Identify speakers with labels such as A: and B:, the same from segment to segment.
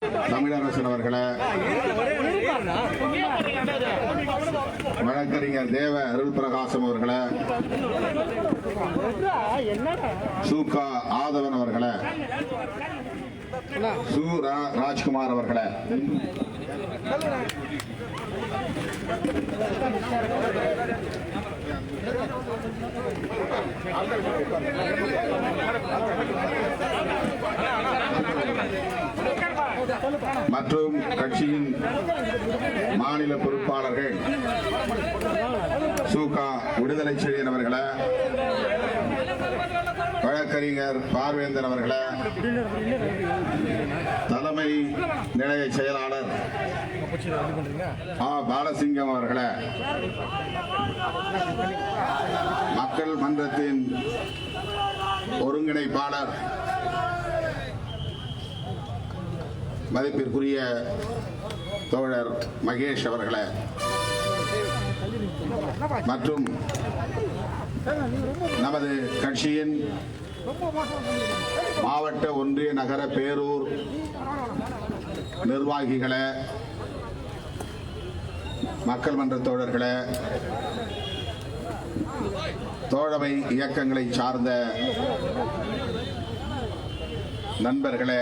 A: தமிழரசன் அவர்களே, வழக்கறிஞர் தேவ அருள் பிரகாசம் அவர்களே, சூகா ஆதவன் அவர்களே, சு ராஜ்குமார் அவர்களே, மற்றும் கட்சியின் மாநில பொறுப்பாளர்கள் சூகா விடுதலை செழியன் அவர்களே, வழக்கறிஞர் பார்வேந்தன் அவர்களே, தலைமை நிலைய செயலாளர் பாலசிங்கம் அவர்களே, மக்கள் மன்றத்தின் ஒருங்கிணைப்பாளர் மதிப்பிற்குரிய தோழர் மகேஷ் அவர்களே, மற்றும் நமது கட்சியின் மாவட்ட ஒன்றிய நகர பேரூர் நிர்வாகிகளே, மக்கள் மன்ற தோழர்களே, தோழமை இயக்கங்களை சார்ந்த நண்பர்களே,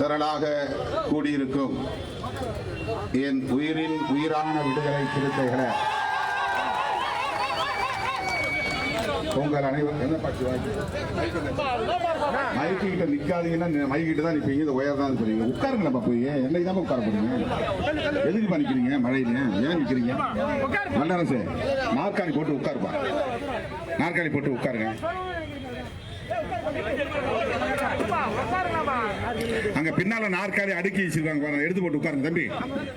A: திரளாக கூடியிருக்கும் என் உயிரின் உயிரான விடுதலை சிறுத்தைகளே, உங்கள் அனைவரும் என்ன பாட்டு மைக்கு கிட்ட நிக்காதீங்கன்னா மைக்கு கிட்ட தான் நிற்பீங்க. இந்த உயர் தான் சொல்றீங்க. உட்காருங்களா போய் என்னைக்கு தான் உட்கார போறீங்க? எதுக்கு பண்ணிக்கிறீங்க? மழையில ஏன் நிக்கிறீங்க? நல்லரசு நாற்காலி போட்டு உட்காருப்பா, நாற்காலி போட்டு உட்காருங்க. அங்க பின்னால நாற்காலி அடுக்கி வச்சிருக்காங்க பாருங்க, எடுத்து போட்டு உட்காருங்க. தம்பி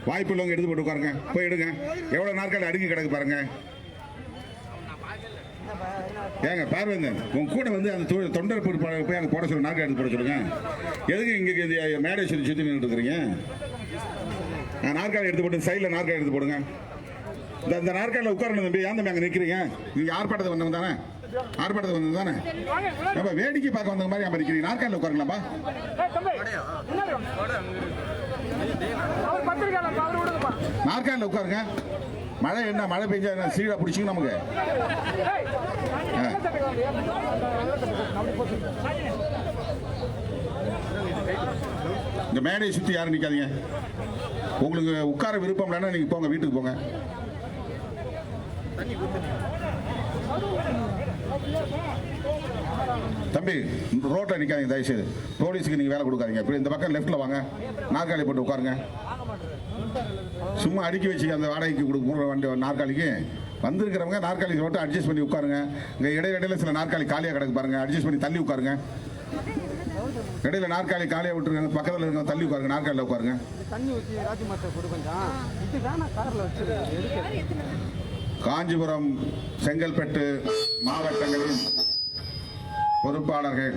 A: வாய்ப்பு உள்ளவங்க எடுத்து போட்டு உட்காருங்க. போய் எடுங்க. எவ்வளவு நாற்காலி அடுக்கி கிடக்கு பாருங்க. ஏங்க பார்வேந்தன் உங்க கூட வந்து அந்த தொண்டர் பொறுப்பாளர் போய் அங்க போட சொல்ல, நாற்காலி எடுத்து போட சொல்லுங்க. எதுக்கு இங்க மேடை சுத்தி நின்று இருக்கிறீங்க? நாற்காலி எடுத்து போட்டு சைட்ல நாற்காலி எடுத்து போடுங்க. இந்த நாற்காலியில் உட்காரணும் தம்பி. ஏன் தம்பி அங்க நிக்கிறீங்க? நீங்க ஆர்ப்பாட்டத்தை வந்தவங்க தானே? ஆர்ப்பாட்டத்தை வந்தது தானே? நம்ம வேடிக்கை பார்க்க வந்த மாதிரி நம்ம இருக்கிறீங்க. நாற்காலியில் உட்காருங்களாப்பா. நாற்காலியில் உட்காருங்க. மழை என்ன மழை பெஞ்சா சீடா பிடிச்சிங்க நமக்கு. இந்த மேடையை சுத்தி யாரும் நிக்காதீங்க. உங்களுக்கு உட்கார விருப்பம் இல்லைன்னா நீங்க போங்க, வீட்டுக்கு போங்க. தம்பி ரோட்ல நிக்காதீங்க தயவுசெய்து. போலீஸுக்கு நீங்க வேலை கொடுக்காதீங்க. இப்படி இந்த பக்கம் லெஃப்ட்ல வாங்க, நாற்காலி போட்டு உட்காருங்க. சும்மா அடுக்கி வச்சுக்க அந்த வாடகைக்கு கொடுக்குற வண்டி நாற்காலிக்கு வந்திருக்கிறவங்க நாற்காலி ரோட்டை அட்ஜஸ்ட் பண்ணி உட்காருங்க. இங்க இடையில சில நாற்காலி காலியா கிடக்கு பாருங்க, அட்ஜஸ்ட் பண்ணி தள்ளி உட்காருங்க. இடையில நாற்காலி காலியா விட்டுருங்க, பக்கத்தில் இருக்க தள்ளி உட்காருங்க, நாற்காலியில் உட்காருங்க. காஞ்சிபுரம் செங்கல்பட்டு மாவட்டங்களின் பொறுப்பாளர்கள்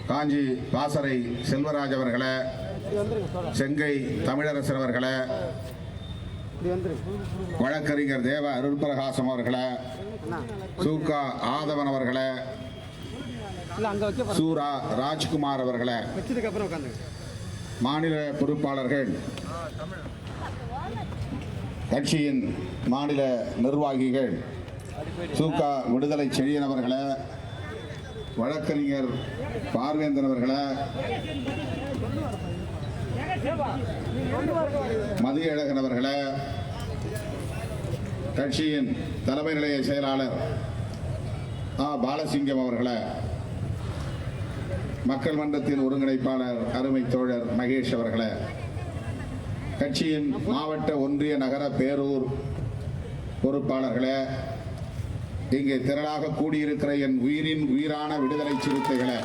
A: காஞ்சி பாசறை செல்வராஜ் அவர்களே, செங்கை தமிழரசன் அவர்களே, வழக்கறிஞர் தேவ அருள் பிரகாசம் அவர்களே, சூகா ஆதவன் அவர்களே, சூரா ராஜ்குமார் அவர்களே, மாநில பொறுப்பாளர்கள், கட்சியின் மாநில நிர்வாகிகள், சூகா விடுதலை செழியன் அவர்களே, வழக்கறிஞர் பார்வேந்தன் அவர்களே, மதியழகன் அவர்களே, கட்சியின் தலைமை நிலைய செயலாளர் பாலசிங்கம் அவர்களே, மக்கள் மன்றத்தின் ஒருங்கிணைப்பாளர் அருமை தோழர் மகேஷ் அவர்களே, கட்சியின் மாவட்ட ஒன்றிய நகர பேரூர் பொறுப்பாளர்களே, இங்கே திரளாக கூடியிருக்கிற என் உயிரின் உயிரான விடுதலை சிறுத்தைகளே,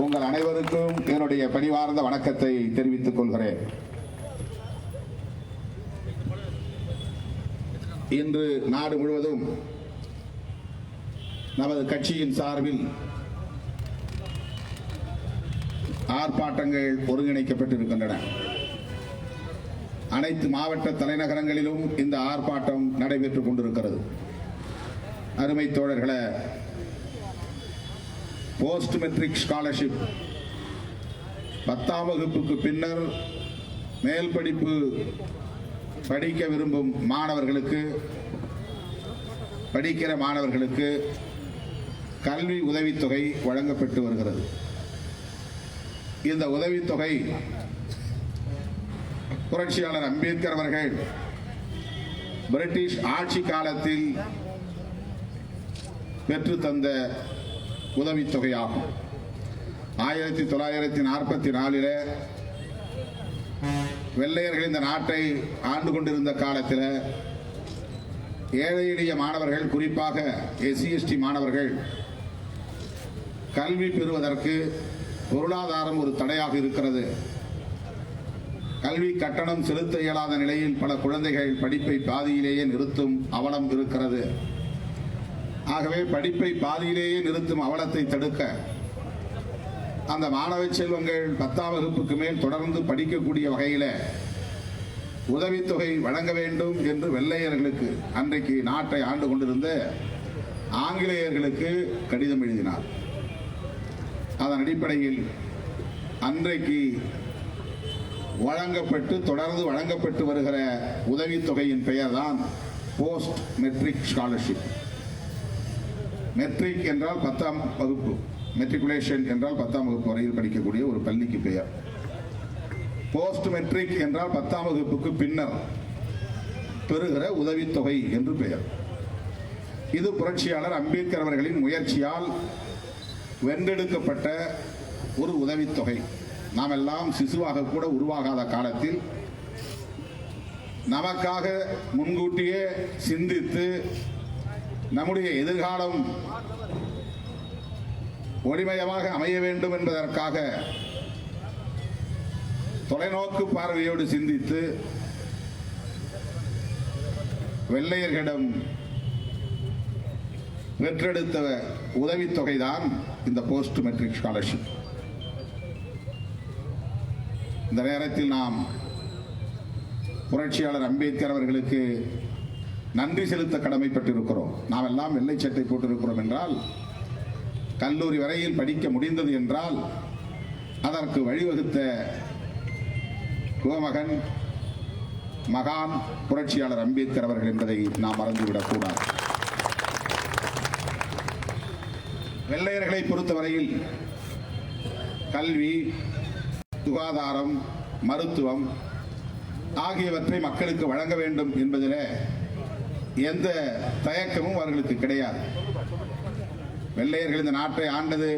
A: உங்கள் அனைவருக்கும் என்னுடைய பணிவார்ந்த வணக்கத்தை தெரிவித்துக் கொள்கிறேன். இன்று நாடு முழுவதும் நமது கட்சியின் சார்பில் ஆர்ப்பாட்டங்கள் ஒருங்கிணைக்கப்பட்டிருக்கின்றன. அனைத்து மாவட்ட தலைநகரங்களிலும் இந்த ஆர்ப்பாட்டம் நடைபெற்றுக் கொண்டிருக்கிறது. அருமை தோழர்களே, போஸ்ட் மெட்ரிக் ஸ்காலர்ஷிப் 10ஆம் வகுப்புக்கு பின்னர் மேல் படிப்பு படிக்க விரும்பும் படிக்கிற மாணவர்களுக்கு கல்வி உதவித்தொகை வழங்கப்பட்டு வருகிறது. இந்த உதவித்தொகை புரட்சியாளர் அம்பேத்கர் அவர்கள் பிரிட்டிஷ் ஆட்சி காலத்தில் பெற்று தந்த உதவித்தொகையாகும். 1944 வெள்ளையர்கள் இந்த நாட்டை ஆண்டு கொண்டிருந்த காலத்தில் ஏழை எளிய மாணவர்கள், குறிப்பாக SC/ST மாணவர்கள் கல்வி பெறுவதற்கு பொருளாதாரம் ஒரு தடையாக இருக்கிறது. கல்வி கட்டணம் செலுத்த இயலாத நிலையில் பல குழந்தைகள் படிப்பை பாதியிலேயே நிறுத்தும் அவலம் இருக்கிறது. ஆகவே படிப்பை பாதியிலேயே நிறுத்தும் அவலத்தை தடுக்க அந்த மாணவ செல்வங்கள் 10ஆம் வகுப்புக்கு மேல் தொடர்ந்து படிக்கக்கூடிய வகையில் உதவித்தொகை வழங்க வேண்டும் என்று வெள்ளையர்களுக்கு, அன்றைக்கு நாட்டை ஆண்டு கொண்டிருந்த ஆங்கிலேயர்களுக்கு கடிதம் எழுதினார். அதன் அடிப்படையில் அன்றைக்கு தொடர்ந்து வழங்கப்பட்டு வருகிற உதவித்தொகையின் பெயர் தான் போஸ்ட் மெட்ரிக் ஸ்காலர்ஷிப். மெட்ரிக் என்றால் 10ஆம் வகுப்பு, மெட்ரிகுலேஷன் என்றால் 10ஆம் வகுப்பு வரையில் படிக்கக்கூடிய ஒரு பள்ளிக்கு பெயர். போஸ்ட் மெட்ரிக் என்றால் 10ஆம் வகுப்புக்கு பின்னர் பெறுகிற உதவித்தொகை என்று பெயர். இது புரட்சியாளர் அம்பேத்கர் அவர்களின் முயற்சியால் வென்றெடுக்கப்பட்ட ஒரு உதவித்தொகை. நாம் எல்லாம் சிசுவாக கூட உருவாகாத காலத்தில் நமக்காக முன்கூட்டியே சிந்தித்து நம்முடைய எதிர்காலம் ஒளிமயமாக அமைய வேண்டும் என்பதற்காக தொலைநோக்கு பார்வையோடு சிந்தித்து வெள்ளையர்களிடம் பெற்றெடுத்த உதவித்தொகைதான் இந்த போஸ்ட் மெட்ரிக் ஸ்காலர்ஷிப். இந்த நேரத்தில் நாம் புரட்சியாளர் அம்பேத்கர் அவர்களுக்கு நன்றி செலுத்த கடமைப்பட்டிருக்கிறோம். நாம் எல்லாம் வெள்ளை சட்டை போட்டிருக்கிறோம் என்றால், கல்லூரி வரையில் படிக்க முடிந்தது என்றால் அதற்கு வழிவகுத்த கோமகன் மகான் புரட்சியாளர் அம்பேத்கர் அவர்கள் என்பதை நாம் மறந்துவிடக் கூடாது. வெள்ளையர்களை பொறுத்தவரையில் கல்வி, சுகாதாரம், மருத்துவம் ஆகியவற்றை மக்களுக்கு வழங்க வேண்டும் என்பதில் எந்த தயக்கமும் அவர்களுக்கு கிடையாது. வெள்ளையர்கள் இந்த நாட்டை ஆண்டது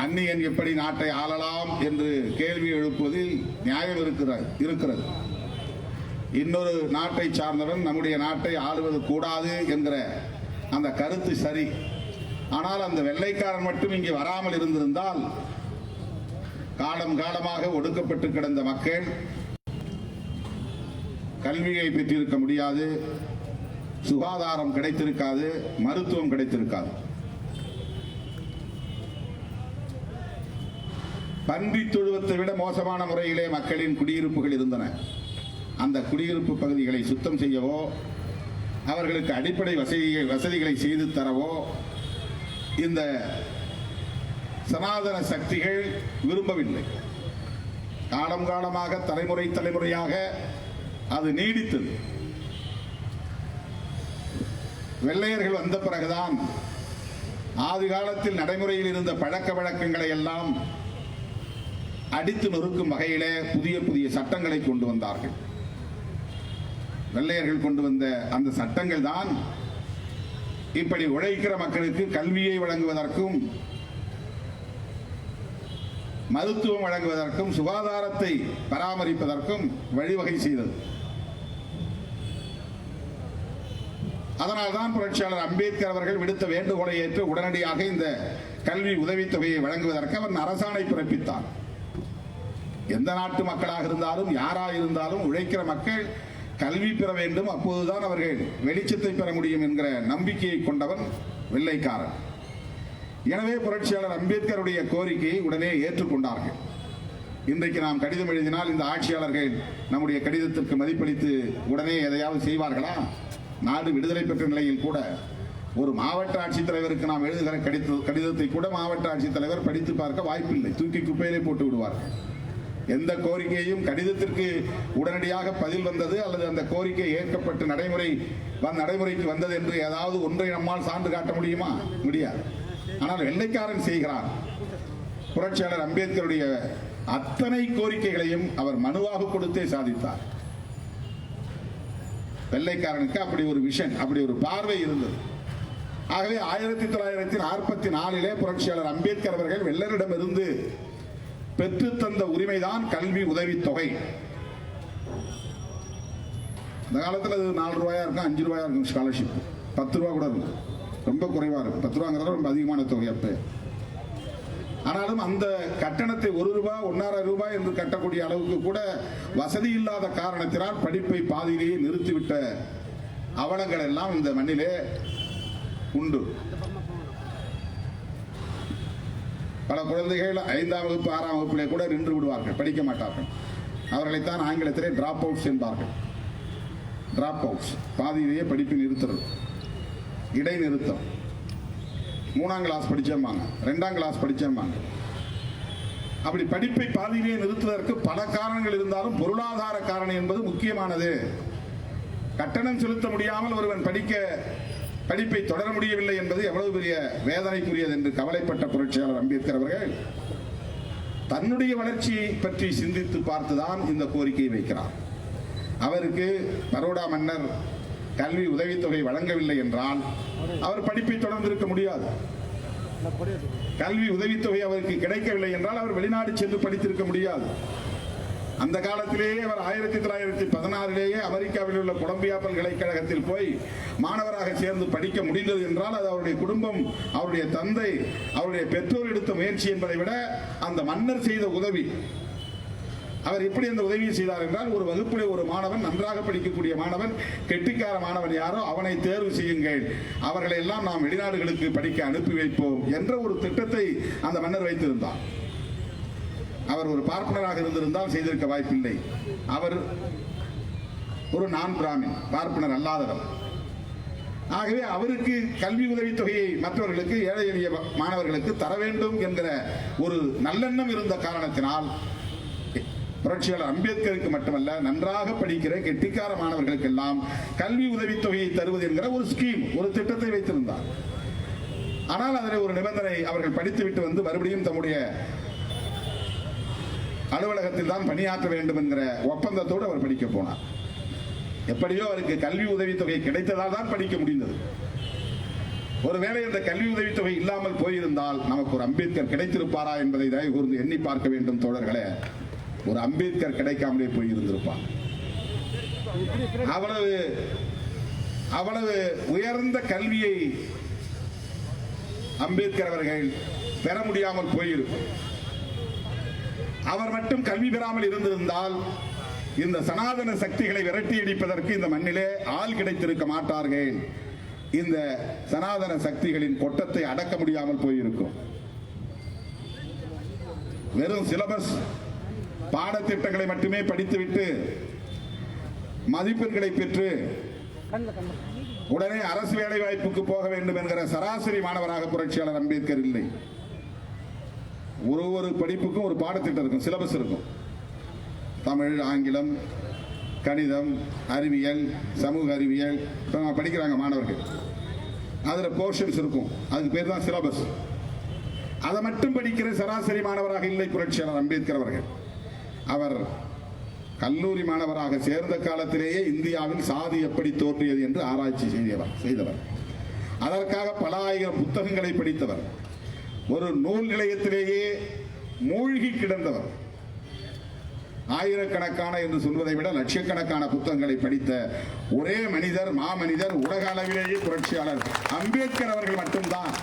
A: அந்நியன் எப்படி நாட்டை ஆளலாம் என்று கேள்வி எழுப்புவதில் நியாயம் இருக்கிறது. இன்னொரு நாட்டை சார்ந்தவன் நம்முடைய நாட்டை ஆளுவது கூடாது என்கிற அந்த கருத்து சரி. ஆனால் அந்த வெள்ளைக்காரன் மட்டும் இங்கே வராமல் இருந்திருந்தால் காலம் காலமாக ஒடுக்கப்பட்டு கிடந்த மக்கள் கல்வியை பெற்றிருக்க முடியாது, சுகாதாரம் கிடைத்திருக்காது, மருத்துவம் கிடைத்திருக்காது. பன்றி தொழுவத்தை விட மோசமான முறையிலே மக்களின் குடியிருப்புகள் இருந்தன. அந்த குடியிருப்பு பகுதிகளை சுத்தம் செய்யவோ, அவர்களுக்கு அடிப்படை வசதிகளை செய்து தரவோ இந்த சனாதன சக்திகள் விரும்பவில்லை. காலம் காலமாக தலைமுறையாக அது நீடித்தது. வெள்ளையர்கள் வந்த பிறகுதான் ஆதி காலத்தில் நடைமுறையில் இருந்த பழக்க வழக்கங்களை எல்லாம் அடித்து நொறுக்கும் வகையிலே புதிய சட்டங்களை கொண்டு வந்தார்கள். வெள்ளையர்கள் கொண்டு வந்த அந்த சட்டங்கள் தான் இப்படி உழைக்கிற மக்களுக்கு கல்வியை வழங்குவதற்கும், மருத்துவம் வழங்குவதற்கும், சுகாதாரத்தை பராமரிப்பதற்கும் வழிவகை செய்தது. அதனால்தான் புரட்சியாளர் அம்பேத்கர் அவர்கள் விடுத்த வேண்டுகோளை ஏற்று உடனடியாக இந்த கல்வி உதவித்தொகையை வழங்குவதற்கு அவர் அரசாணை பிறப்பித்தார். எந்த நாட்டு மக்களாக இருந்தாலும், யாராக இருந்தாலும் உழைக்கிற மக்கள் கல்வி பெற வேண்டும், அப்போதுதான் அவர்கள் வெளிச்சத்தை பெற முடியும் என்கிற நம்பிக்கையை கொண்டவன் வெள்ளைக்காரன். எனவே புரட்சியாளர் அம்பேத்கருடைய கோரிக்கையை உடனே ஏற்றுக்கொண்டார்கள். இன்றைக்கு நாம் கடிதம் எழுதினால் இந்த ஆட்சியாளர்கள் நம்முடைய கடிதத்திற்கு மதிப்பளித்து உடனே எதையாவது செய்வார்களா? நாடு விடுதலை பெற்ற நிலையில் கூட ஒரு மாவட்ட ஆட்சித்தலைவருக்கு நாம் எழுதுகிற கடிதத்தை கூட மாவட்ட ஆட்சித்தலைவர் படித்து பார்க்க வாய்ப்பில்லை, தூக்கி குப்பையிலே போட்டு விடுவார். எந்த கோரிக்கையும் கடிதத்திற்கு உடனடியாக பதில் வந்தது அல்லது அந்த கோரிக்கை ஏற்கப்பட்டு நடைமுறைக்கு வந்தது என்று ஏதாவது ஒன்றை நம்மால் சான்று காட்ட முடியுமா? முடியாது. ஆனால் வெள்ளைக்காரன் செய்கிறான். புரட்சியாளர் அம்பேத்கருடைய அத்தனை கோரிக்கைகளையும் அவர் மனுவாக கொடுத்தே சாதித்தார். வெள்ளைக்காரனுக்கு அப்படி ஒரு விஷன், அப்படி ஒரு பார்வை இருந்தது. ஆகவே 1944 புரட்சியாளர் அம்பேத்கர் அவர்கள் வெள்ளரிடமிருந்து பெற்றுத்தந்த உரிமைதான் கல்வி உதவித்தொகை. இந்த காலத்தில் அது 4 ரூபாயா இருக்கும், 5 ரூபாயா இருக்கும் ஸ்காலர்ஷிப். 10 ரூபா கூட இருக்கும், ரொம்ப குறைவா இருக்கும். 10 ரூபாங்கிறது ரொம்ப அதிகமான தொகை அப்ப. ஆனாலும் அந்த கட்டணத்தை 1 ரூபாய் 1.5 ரூபாய் என்று கட்டக்கூடிய அளவுக்கு கூட வசதி இல்லாத காரணத்தினால் படிப்பை பாதியிலேயே நிறுத்திவிட்ட அவலங்கள் எல்லாம் இந்த மண்ணிலே உண்டு. பல குழந்தைகள் 5ஆம் வகுப்பு 6ஆம் வகுப்பிலே கூட நின்று விடுவார்கள், படிக்க மாட்டார்கள். அவர்களைத்தான் ஆங்கிலத்திலே டிராப் அவுட்ஸ் என்பார்கள். டிராப் அவுட்ஸ், பாதியிலேயே படிப்பு நிறுத்துறது, இடைநிறுத்தம். 3ஆம் கிளாஸ் படிச்சேம்பாங்க, 2ஆம் கிளாஸ் படிச்சேம்பாங்க. அப்படி படிப்பை பாதியிலேயே நிறுத்துவதற்கு பல காரணங்கள் இருந்தாலும் பொருளாதார காரணம் என்பது முக்கியமானது. கட்டணம் செலுத்த முடியாமல் ஒருவன் படிப்பை தொடர முடியவில்லை என்பது எவ்வளவு பெரிய வேதனைக்குரியது என்று கவலைப்பட்ட புரட்சியாளர் அம்பேத்கர் அவர்கள் தன்னுடைய வளர்ச்சியை பற்றி சிந்தித்து பார்த்துதான் இந்த கோரிக்கையை வைக்கிறார். அவருக்கு பரோடா மன்னர் கல்வி உதவித்தொகை வழங்கவில்லை என்றால் அவர் படிப்பை தொடர்ந்திருக்க முடியாது. கல்வி உதவித்தொகை அவருக்கு கிடைக்கவில்லை என்றால் அவர் வெளிநாடு சென்று படித்திருக்க முடியாது. அந்த காலத்திலேயே அவர் 1916 அமெரிக்காவில் உள்ள கொலம்பியா பல்கலைக்கழகத்தில் போய் மாணவராக சேர்ந்து படிக்க முடிந்தது என்றால் அது அவருடைய குடும்பம், அவருடைய தந்தை, அவருடைய பெற்றோர் எடுத்த முயற்சி என்பதை விட அந்த மன்னர் செய்த உதவி. அவர் எப்படி அந்த உதவியை செய்தார் என்றால், ஒரு வகுப்பிலே ஒரு மாணவன், நன்றாக படிக்கக்கூடிய மாணவன், கெட்டிக்கார மாணவன் யாரோ அவனை தேர்வு செய்யுங்கள், அவர்களை எல்லாம் நாம் வெளிநாடுகளுக்கு படிக்க அனுப்பி வைப்போம் என்ற ஒரு திட்டத்தை அந்த மன்னர் வைத்திருந்தார். அவர் ஒரு பார்ப்பனராக இருந்திருந்தால் செய்திருக்க வாய்ப்பில்லை. அவர் ஒரு நான் பிராமின், பார்ப்பனர் அல்லாதவர். ஆகவே அவருக்கு கல்வி உதவித்தொகையை மற்றவர்களுக்கு, ஏழை எளிய மாணவர்களுக்கு தர வேண்டும் என்கிற ஒரு நல்லெண்ணம் இருந்த காரணத்தினால் புரட்சியாளர் அம்பேத்கருக்கு மட்டுமல்ல, நன்றாக படிக்கிற கெட்டிக்கார மாணவர்களுக்கெல்லாம் கல்வி உதவித்தொகையை தருவது என்கிற ஒரு ஸ்கீம், ஒரு திட்டத்தை வைத்திருந்தார். ஆனால் அதில் ஒரு நிபந்தனை, அவர்கள் படித்துவிட்டு வந்து மறுபடியும் தம்முடைய அலுவலகத்தில் தான் பணியாற்ற வேண்டும் என்கிற ஒப்பந்தத்தோடு அவர் படிக்க போனார். எப்படியோ அவருக்கு கல்வி உதவித்தொகை கிடைத்ததால் தான் படிக்க முடிந்தது. ஒருவேளை இந்த கல்வி உதவித்தொகை இல்லாமல் போயிருந்தால் நமக்கு ஒரு அம்பேத்கர் கிடைத்திருப்பாரா என்பதை தயவு கூர்ந்து எண்ணி பார்க்க வேண்டும் தோழர்களே. ஒரு அம்பேத்கர் கிடைக்காமலே போயிருந்திருப்பார். அவ்வளவு உயர்ந்த கல்வியை அம்பேத்கர் அவர்கள் பெற முடியாமல் போயிருப்பார். அவர் மட்டும் கல்வி பெறாமல் இருந்திருந்தால் இந்த சனாதன சக்திகளை விரட்டி அடிப்பதற்கு இந்த மண்ணிலே ஆள் கிடைத்திருக்க மாட்டார்கள். இந்த சனாதன சக்திகளின் கொட்டத்தை அடக்க முடியாமல் போயிருக்கும். வெறும் சிலபஸ் பாடத்திட்டங்களை மட்டுமே படித்துவிட்டு மதிப்பெண்களை பெற்று உடனே அரசு வேலை வாய்ப்புக்கு போக வேண்டும் என்கிற சராசரி மாணவராக புரட்சியாளர் அம்பேத்கர் இல்லை. ஒரு படிப்புக்கும் ஒரு பாடத்திட்டம் இருக்கும், சிலபஸ் இருக்கும். தமிழ், ஆங்கிலம், கணிதம், அறிவியல், சமூக அறிவியல் படிக்கிறாங்க மாணவர்கள். அதில் போர்ஷன்ஸ் இருக்கும், அதுக்கு பேர் தான் சிலபஸ். அதை மட்டும் படிக்கிற சராசரி மாணவராக இல்லை புரட்சியாளர் அம்பேத்கர் அவர்கள். அவர் கல்லூரி மாணவராக சேர்ந்த காலத்திலேயே இந்தியாவில் சாதி எப்படி தோன்றியது என்று ஆராய்ச்சி செய்தவர். அதற்காக பல ஆயிரம் புத்தகங்களை படித்தவர். ஒரு நூல் நிலையத்திலேயே மூழ்கி கிடந்தவர். ஆயிரக்கணக்கான என்று சொல்வதை விட லட்சக்கணக்கான புத்தகங்களை படித்த ஒரே மனிதர், மாமனிதர் உலக அளவிலேயே புரட்சியாளர் அம்பேத்கர் அவர்கள் மட்டும்தான்.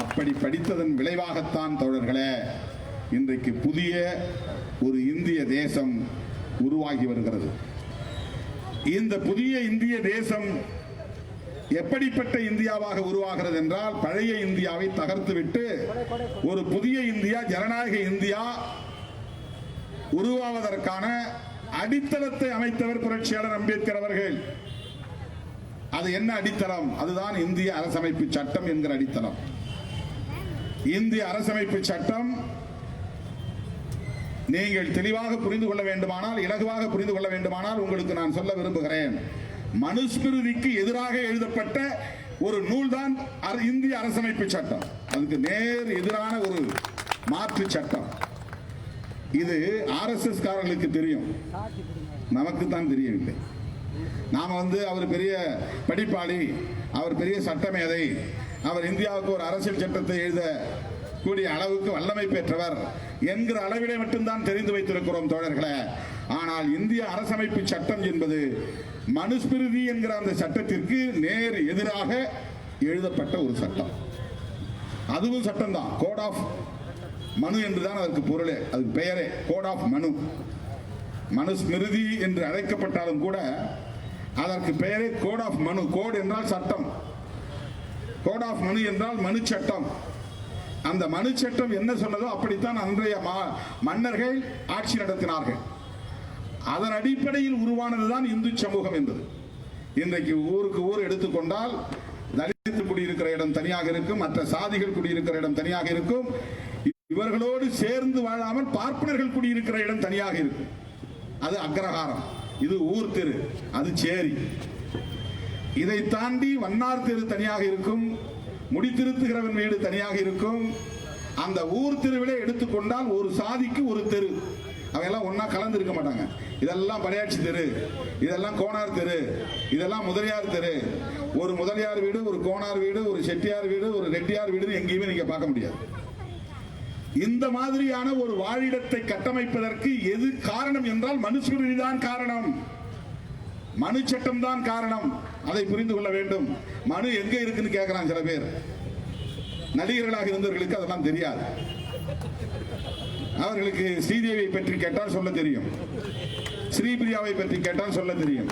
A: அப்படி படித்ததன் விளைவாகத்தான் தோழர்களே இன்றைக்கு புதிய ஒரு இந்திய தேசம் உருவாகி வருகிறது. இந்த புதிய இந்திய தேசம் எப்படிப்பட்ட இந்தியாவாக உருவாகிறது என்றால், பழைய இந்தியாவை தகர்த்துவிட்டு ஒரு புதிய இந்தியா, ஜனநாயக இந்தியா உருவாவதற்கான அடித்தளத்தை அமைத்தவர் புரட்சியாளர் அம்பேத்கர் அவர்கள். அது என்ன அடித்தளம்? அதுதான் இந்திய அரசமைப்பு சட்டம் என்கிற அடித்தளம். இந்திய அரசமைப்பு சட்டம் நீங்கள் தெளிவாக புரிந்து கொள்ள வேண்டுமானால், இலகுவாக புரிந்து கொள்ள வேண்டுமானால் உங்களுக்கு நான் சொல்ல விரும்புகிறேன். மனுஸ்மிருதிக்கு எதிராக எழுதப்பட்ட ஒரு நூல் தான் இந்திய அரசமைப்பு சட்டம். அதுக்கு நேர் எதிரான ஒரு மாற்று சட்டம். இது ஆர்எஸ்எஸ் காரர்களுக்கு தெரியும், நமக்கு தான் தெரியவில்லை. நாம அவர் பெரிய படிப்பாளி, அவர் பெரிய சட்டமேதை, அவர் இந்தியாவுக்கு ஒரு அரசியல் சட்டத்தை எழுத கூடிய அளவுக்கு வல்லமை பெற்றவர் என்கிற அளவிலே மட்டும்தான் தெரிந்து வைத்திருக்கிறோம் தோழர்களே. ஆனால் இந்திய அரசமைப்பு சட்டம் என்பது மனுஸ்மிருதி என்கிற அந்த சட்டத்திற்கு நேர் எதிராக எழுதப்பட்ட ஒரு சட்டம். அதுவும் சட்டம் தான். கோட் ஆஃப் மனு என்றுதான் அதற்கு பொருளே, அதுக்கு பெயரே கோட் ஆஃப் மனு. மனுஸ்மிருதி என்று அழைக்கப்பட்டாலும் கூட அதற்கு பெயரே கோட் ஆஃப் மனு. கோட் என்றால் சட்டம், கோட் ஆஃப் மனு என்றால் மனு சட்டம். அந்த மனு சட்டம் என்ன சொன்னதோ அப்படித்தான் அன்றைய மன்னர்கள் ஆட்சி நடத்தினார்கள். அதன் அடிப்படையில் உருவானதுதான் இந்து சமூகம் என்பது. இன்றைக்கு ஊருக்கு ஊர் எடுத்துக்கொண்டால் தலித் குடியிருக்கிற இடம் தனியாக இருக்கும், மற்ற சாதிகள் குடியிருக்கிற இடம் தனியாக இருக்கும். இவர்களோடு சேர்ந்து வாழாமல் பார்ப்பனர்கள் குடியிருக்கிற இடம் தனியாக இருக்கும். அது அக்ரஹாரம், இது ஊர் தெரு, அது சேரி. இதை தாண்டி வண்ணார் தெரு தனியாக இருக்கும், முடித்திருத்துகிறவன் வீடு தனியாக இருக்கும். அந்த ஊர் தெருவிலே எடுத்துக்கொண்டால் ஒரு சாதிக்கு ஒரு தெரு, அவையெல்லாம் ஒன்னா கலந்து இருக்க மாட்டாங்க. இதெல்லாம் படையாட்சி தெரு, இதெல்லாம் கோனார் தெரு, இதெல்லாம் முதலியார் தெரு. ஒரு முதலியார் வீடு, ஒரு கோனார் வீடு, ஒரு செட்டியார் வீடு, ஒரு ரெட்டியார் வீடு எங்கேயுமே நீங்க பார்க்க முடியாது. இந்த மாதிரியான ஒரு வாழிடத்தை கட்டமைப்பதற்கு எது காரணம் என்றால் மனுஸ்மிருதி தான் காரணம், மனு சட்டம் தான் காரணம். அதை புரிந்து கொள்ள வேண்டும். மனு எங்க இருக்குன்னு கேட்கிறான் சில பேர். நடிகர்களாக இருந்தவர்களுக்கு அதெல்லாம் தெரியாது. அவர்களுக்கு ஸ்ரீதேவியை பற்றி கேட்டால் சொல்ல தெரியும், ஸ்ரீபிரியாவை பற்றி கேட்டால் சொல்ல தெரியும்,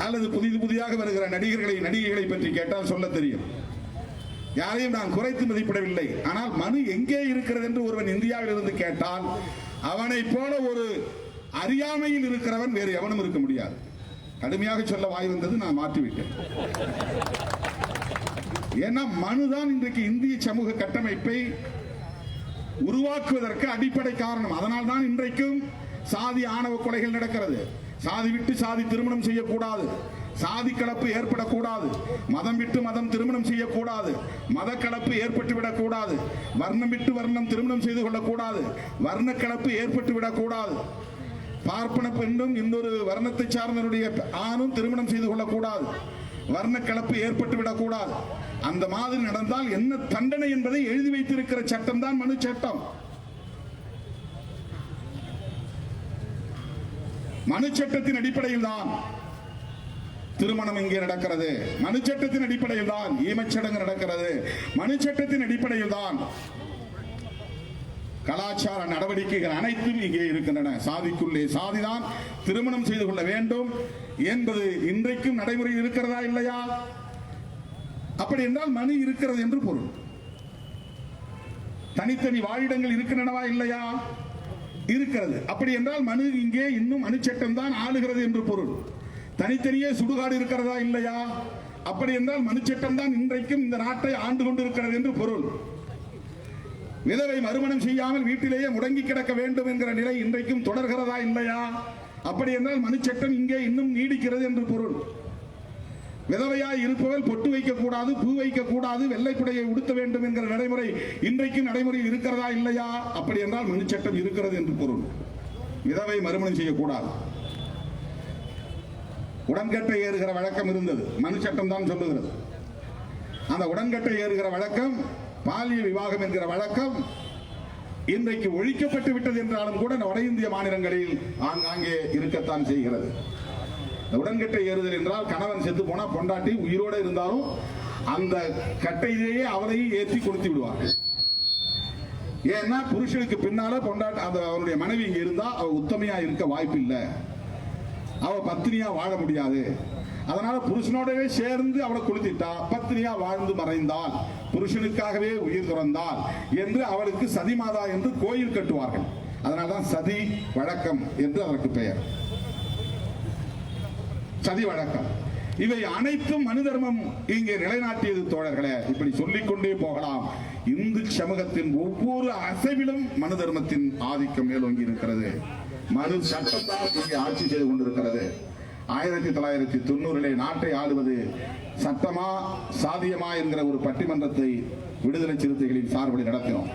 A: அல்லது புதிதாக வருகிற நடிகைகளை பற்றி கேட்டால் சொல்ல தெரியும். யாரையும் நான் குறைத்து மதிப்பிடவில்லை. ஆனால் மனு எங்கே இருக்கிறது என்று ஒருவன் இந்தியாவில் இருந்து கேட்டால் அவனை போல ஒரு அறியாமையில் இருக்கிறவன் வேறு எவனும் இருக்க முடியாது. கடுமையாக சொல்ல வாய் வந்தது, நான் மாற்றிவிட்டேன். ஏன்னா மனுதான் இன்றைக்கு இந்திய சமூக கட்டமைப்பை உருவாக்குவதற்கு அடிப்படை காரணம். அதனால் தான் இன்றைக்கும் சாதி ஆணவ கொலைகள் நடக்கிறது. சாதி விட்டு சாதி திருமணம் செய்யக்கூடாது, சாதி கலப்பு ஏற்படக்கூடாது, மதம் விட்டு மதம் திருமணம் செய்யக்கூடாது, மத கலப்பு ஏற்பட்டு விடக்கூடாது, வர்ணம் விட்டு வர்ணம் திருமணம் செய்து கொள்ளக்கூடாது, வர்ண கலப்பு ஏற்பட்டு விடக்கூடாது, பார்ப்பன பெண்ணும் இன்னொரு வர்ணத்தை சார்ந்தவருடைய ஆணும் திருமணம் செய்து கொள்ளக்கூடாது, வர்ண கலப்பு ஏற்பட்டு விடக்கூடாது. அந்த மாதிரி நடந்தால் என்ன தண்டனை என்பதை எழுதி வைத்திருக்கிற சட்டம் தான் மனு சட்டம். மனு சட்டத்தின் அடிப்படையில் தான் திருமணம் இங்கே நடக்கிறது, மனு சட்டத்தின் அடிப்படையில் தான் ஈமச்சடங்கு நடக்கிறது, மனு சட்டத்தின் அடிப்படையில் தான் கலாச்சார நடவடிக்கைகள் அனைத்தும் இங்கே இருக்கின்றன. சாதிக்குள்ளே சாதிதான் திருமணம் செய்து கொள்ள வேண்டும் என்பது இன்றைக்கும் நடைமுறையில் இருக்கிறதா இல்லையா? அப்படி என்றால் மனு இருக்கிறது என்று பொருள். தனித்தனி வாழிடங்கள் இருக்கின்றனவா இல்லையா? இருக்கிறது. அப்படி என்றால் மனு இங்கே இன்னும் மனு சட்டம் தான் ஆளுகிறது என்று பொருள். தனித்தனியே சுடுகாடு இருக்கிறதா இல்லையா? அப்படி என்றால் மனு சட்டம் தான் இன்றைக்கும் இந்த நாட்டை ஆண்டு கொண்டிருக்கிறது என்று பொருள். விதவை மறுமணம் செய்யாமல் வீட்டிலேயே முடங்கி கிடக்க வேண்டும் என்கிற நிலை இன்றைக்கும் தொடர்கிறதா இல்லையா? அப்படி என்றால் மனு சட்டம் இங்கே இன்னும் நீடிக்கிறது என்று பொருள். விதவையாய் இருப்பவள் பொட்டு வைக்கக்கூடாது, பூ வைக்கக்கூடாது, வெள்ளைப்புடையை உடுத்த வேண்டும் என்கிற நடைமுறை இன்றைக்கும் நடைமுறையில் இருக்கிறதா இல்லையா? அப்படி என்றால் மனு சட்டம் இருக்கிறது என்று பொருள். விதவை மறுமணம் செய்யக்கூடாது. உடன்கட்டை ஏறுகிற வழக்கம் இருந்தது, மனு சட்டம் தான் சொல்லுகிறது. அந்த உடன்கட்டை ஏறுகிற வழக்கம், பாலியல் விவாகம் என்கிற வழக்கம் இன்றைக்கு ஒழிக்கப்பட்டு விட்டது என்றாலும் கூட வட இந்திய மாநிலங்களில் ஆங்காங்கே இருக்கத்தான் செய்கிறது. உடன்கட்டை ஏறுதல் என்றால் கணவன் செத்து போனா பொண்டாட்டி உயிரோடு இருந்தாலும் அந்த கட்டையிலேயே அவரையும் ஏற்றி கொடுத்து விடுவார்கள். ஏன்னா புருஷனுக்கு பின்னால பொண்டாட்டி அவருடைய மனைவி இங்க இருந்தா அவ உத்தமையா இருக்க வாய்ப்பு இல்லை, அவ பத்தினியா வாழ முடியாது. அதனால புருஷனோடவே சேர்ந்து அவளை கொளுத்திட்டா பத்தினியா வாழ்ந்து மறைந்தால், புருஷனுக்காகவே உயிர் துறந்தால் என்று அவளுக்கு சதிமாதா என்று கோயில் கட்டுவார்கள். அதனால்தான் சதி வழக்கம் என்று அதற்கு பெயர், சதி வழக்கம். இவை அனைத்தும் மனு தர்மம் இங்கே நிலைநாட்டியது தோழர்களே. இப்படி சொல்லிக்கொண்டே போகலாம். இந்து சமூகத்தின் ஒவ்வொரு அசைவிலும் மனு தர்மத்தின் ஆதிக்கம் மேலோங்கி இருக்கிறது. மனு சட்டத்தால் இங்கே ஆட்சி செய்து கொண்டிருக்கிறது. 1990 நாட்டை ஆளுவது சட்டமா சாதியமா என்கிற ஒரு பட்டிமன்றத்தை விடுதலை சிறுத்தைகளின் சார்பில் நடத்தினோம்.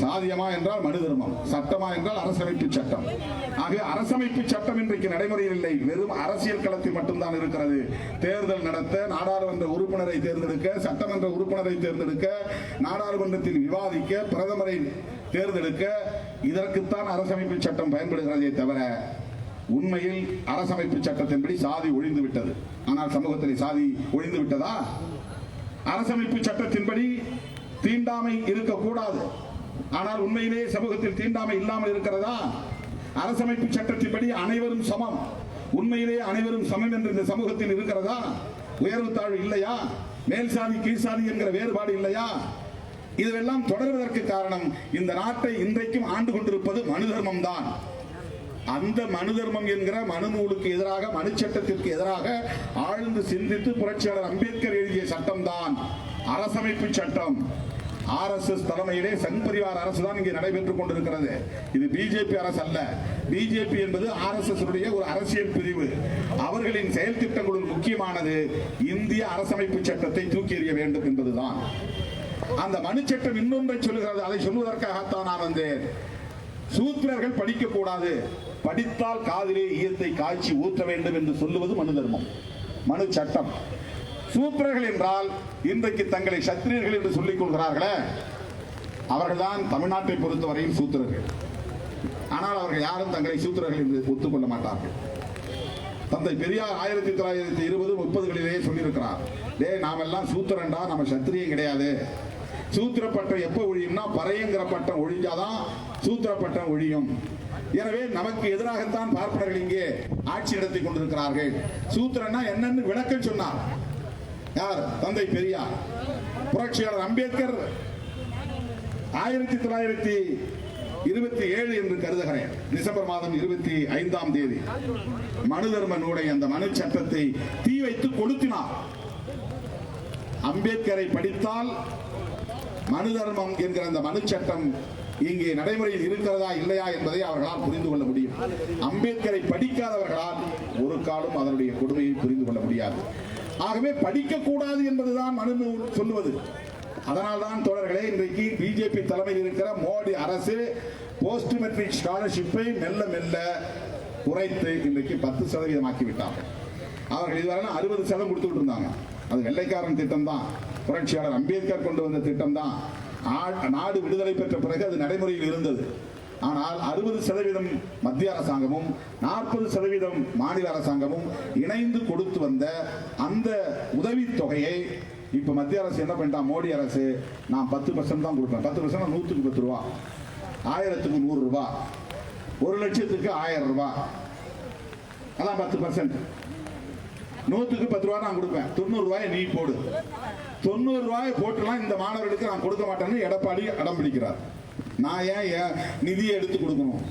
A: சாதியமா என்றால் மனு தர்மம், சட்டமா என்றால் அரசமைப்பு சட்டம். ஆக அரசமைப்பு சட்டம் இன்றைக்கு நடைமுறையில் இல்லை, வெறும் அரசியல் களத்தில் மட்டும்தான் இருக்கிறது. தேர்தல் நடத்த, நாடாளுமன்ற உறுப்பினரை தேர்ந்தெடுக்க, சட்டமன்ற உறுப்பினரை தேர்ந்தெடுக்க, நாடாளுமன்றத்தில் விவாதிக்க, பிரதமரை தேர்ந்தெடுக்க, இதற்குத்தான் அரசமைப்பு சட்டம் பயன்படுகிறதே தவிர உண்மையில் அரசமைப்பு சட்டத்தின்படி சாதி ஒழிந்து விட்டது. ஆனால் சமூகத்தில் சாதி ஒழிந்து விட்டதா? அரசமைப்பு சட்டத்தின்படி தீண்டாமை இருக்கக்கூடாது, ஆனால் உண்மையிலே சமூகத்தில் தீண்டாமை இல்லாமல் இருக்கிறதா? அரசமைப்பு சட்டத்தின்படி அனைவரும் சமம், உண்மையிலே அனைவரும் சமம் என்று இந்த சமூகத்தில் இருக்கிறதா? உயர்வு தாழ்வு இல்லையா? மேல் சாதி கீழ் சாதி என்கிற வேறுபாடு இல்லையா? இதுவெல்லாம் தொடர்வதற்கு காரணம் இந்த நாட்டை இன்றைக்கும் ஆண்டு கொண்டிருப்பது மனு தர்மம் தான். அந்த மனு தர்மம் என்கிற மனு நூலுக்கு எதிராக, மனு சட்டத்திற்கு எதிராக ஆழ்ந்து சிந்தித்து புரட்சியாளர் அம்பேத்கர் எழுதிய சட்டம் தான் அரசமைப்பு சட்டம். RSS தலைமையிலே சங் பரிவார் அரசு தான் இங்கே நடைபெற்றுக் கொண்டிருக்கிறது. இது பிஜேபி அரசு அல்ல. பிஜேபி என்பது RSS உடைய ஒரு அரசியல் பிரிவு. அவர்களின் செயல் திட்டங்களுள் முக்கியமானது இந்திய அரசமைப்பு சட்டத்தை தூக்கி எறிய வேண்டும் என்பதுதான். அந்த மனு சட்டம் இன்னொன்றை சொல்லுகிறது. அதை சொல்வதற்காகத்தான் நான் வந்தேன். சூத்திரர்கள் படிக்க கூடாது, படித்தால் காதிலே ஈயத்தை காய்ச்சி ஊற்ற வேண்டும் என்று சொல்லுவது மனு தர்மம், மனு சட்டம். சூத்திரர்கள் என்றால் இன்றைக்கு தங்களை சத்திரியர்கள் என்று சொல்லிக் கொள்கிறார்களே, அவர்கள்தான் தமிழ்நாட்டை பொறுத்தவரையில் சூத்திரர்கள். ஆனால் அவர்கள் யாரும் தங்களை சூத்திரர்கள் என்று ஒத்துக்கொள்ள மாட்டார்கள். தந்தை பெரியார் 1920-30களிலேயே சொல்லியிருக்கிறார், நாம் எல்லாம் சூத்திரண்டா, நம்ம சத்திரியம் கிடையாது. சூத்திர பட்டம் எப்ப ஒழியும்னா பறையங்கிற பட்டம் ஒழிஞ்சாதான் சூத்திர பட்டம் ஒழியும். எனவே நமக்கு எதிராகத்தான் பார்ப்பனர்கள் இங்கே ஆட்சி நடத்தி கொண்டிருக்கிறார்கள். சூத்திரன்னா என்னன்னு விளக்கம் சொன்னார் யார்? தந்தை பெரியார். புரட்சியாளர் அம்பேத்கர் 1927 என்று கருதுகிறேன், டிசம்பர் மாதம் 25ஆம் தேதி மனு தர்ம நூலை, அந்த மனு சட்டத்தை தீ வைத்து கொளுத்தினார். அம்பேத்கரை படித்தால் மனு தர்மம் என்கிற அந்த மனு சட்டம் இங்கே நடைமுறையில் இருக்கிறதா இல்லையா என்பதை அவர்களால் புரிந்து கொள்ள முடியும். அம்பேத்கரை படிக்காதவர்களால் ஒரு காலம் அதனுடைய கொடுமையை புரிந்து கொள்ள முடியாது. ஆகவே படிக்கக்கூடாது என்பதுதான் மனு சொல்லுவது. அதனால்தான் தோழர்களே, இன்றைக்கு பிஜேபி தலைமையில் இருக்கிற மோடி அரசு போஸ்ட் மெட்ரிக் ஸ்காலர்ஷிப்பை மெல்ல மெல்ல குறைத்து இன்றைக்கு 10% ஆக்கிவிட்டார்கள். அவர்கள் இதுவரை 60% கொடுத்துட்டு இருந்தாங்க. அது வெள்ளைக்காரன் திட்டம் தான், புரட்சியாளர் அம்பேத்கர் கொண்டு வந்த திட்டம் தான். நாடு விடுதலை பெற்ற பிறகு அது நடைமுறையில் இருந்தது. ஆனால் 60% மத்திய அரசாங்கமும் 40% மாநில அரசாங்கமும் இணைந்து கொடுத்து வந்த அந்த உதவி தொகையை இப்ப மத்திய அரசு என்ன பண்ணிட்டா, மோடி அரசு, நான் 10% தான் கொடுப்பேன். 10% 100க்கு 10 ரூபா, 1000க்கு 100 ரூபாய், 1 லட்சத்துக்கு 1000 ரூபாய், அதான் 10%. 100க்கு 10 ரூபாய் நான் கொடுப்பேன், 90 ரூபாயை நீ போடு. 90 ரூபாயை போட்டுலாம் இந்த மாணவர்களுக்கு நான் கொடுக்க மாட்டேன்னு எடப்பாடி அடம் பிடிக்கிறார். நான் ஏன் நிதியை எடுத்து கொடுக்கணும்?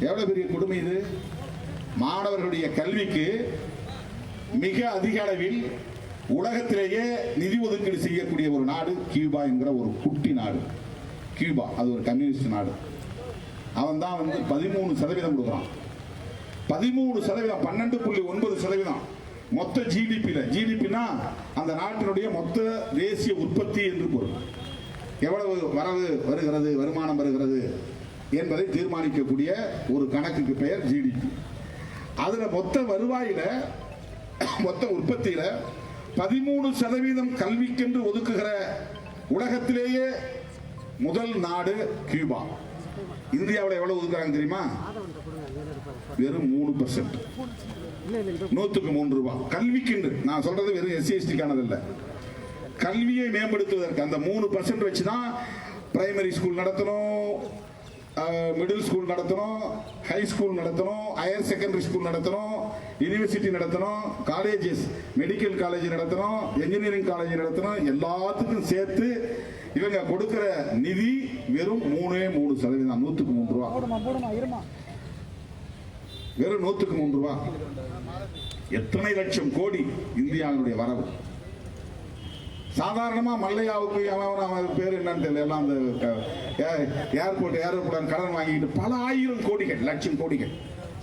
A: எவ்வளவு பெரிய கொடுமை இது! மாணவர்களுடைய கல்விக்கு மிக அதிக அளவில் உலகத்திலேயே நிதி ஒதுக்கீடு செய்யக்கூடிய ஒரு நாடு கியூபா என்கிற ஒரு குட்டி நாடு. கியூபா அது ஒரு கம்யூனிஸ்ட் நாடு. அவன் தான் 13% கொடுக்குறான். 13%, 12.9% மொத்த ஜிடிபியில். ஜிடிபினா அந்த நாட்டினுடைய மொத்த தேசிய உற்பத்தி என்று பொருள். எவ்வளவு வரவு வருகிறது, வருமானம் வருகிறது என்பதை தீர்மானிக்கக்கூடிய ஒரு கணக்குக்கு பெயர் ஜிடிபி. அதுல மொத்த வருவாயில, மொத்த உற்பத்தியில 13% கல்விக்கென்று ஒதுக்குகிற உலகத்திலேயே முதல் நாடு கியூபா. இந்தியாவில் எவ்வளவு ஒதுக்குறாங்க தெரியுமா? வெறும் 3%. 100க்கு 3 ரூபாய் கல்விக்கென்று. நான் சொல்றது வெறும் SC/ST கானது இல்ல, கல்வியை மேம்படுத்துவதற்கு அந்த 3% வச்சுதான் பிரைமரி ஸ்கூல் நடத்தணும், மிடில் ஸ்கூல் நடத்தணும், ஹை ஸ்கூல் நடத்தணும், ஹையர் செகண்டரி ஸ்கூல் நடத்தணும், யூனிவர்சிட்டி நடத்தணும், காலேஜஸ், மெடிக்கல் காலேஜ் நடத்தணும், என்ஜினியரிங் காலேஜ் நடத்தணும். எல்லாத்துக்கும் சேர்த்து இவங்க கொடுக்கிற நிதி வெறும் 3%. 100க்கு 3 ரூபாய், வெறும் 100க்கு 3 ரூபாய். எத்தனை லட்சம் கோடி இந்தியாவுடைய வரவு. சாதாரணமா மல்லையாவுக்கு அவன் பேர் என்னன்னு தெரியல, எல்லாம் அந்த ஏர்போர்ட் கடன் வாங்கிட்டு பல ஆயிரம் கோடிகள் லட்சம் கோடிகள்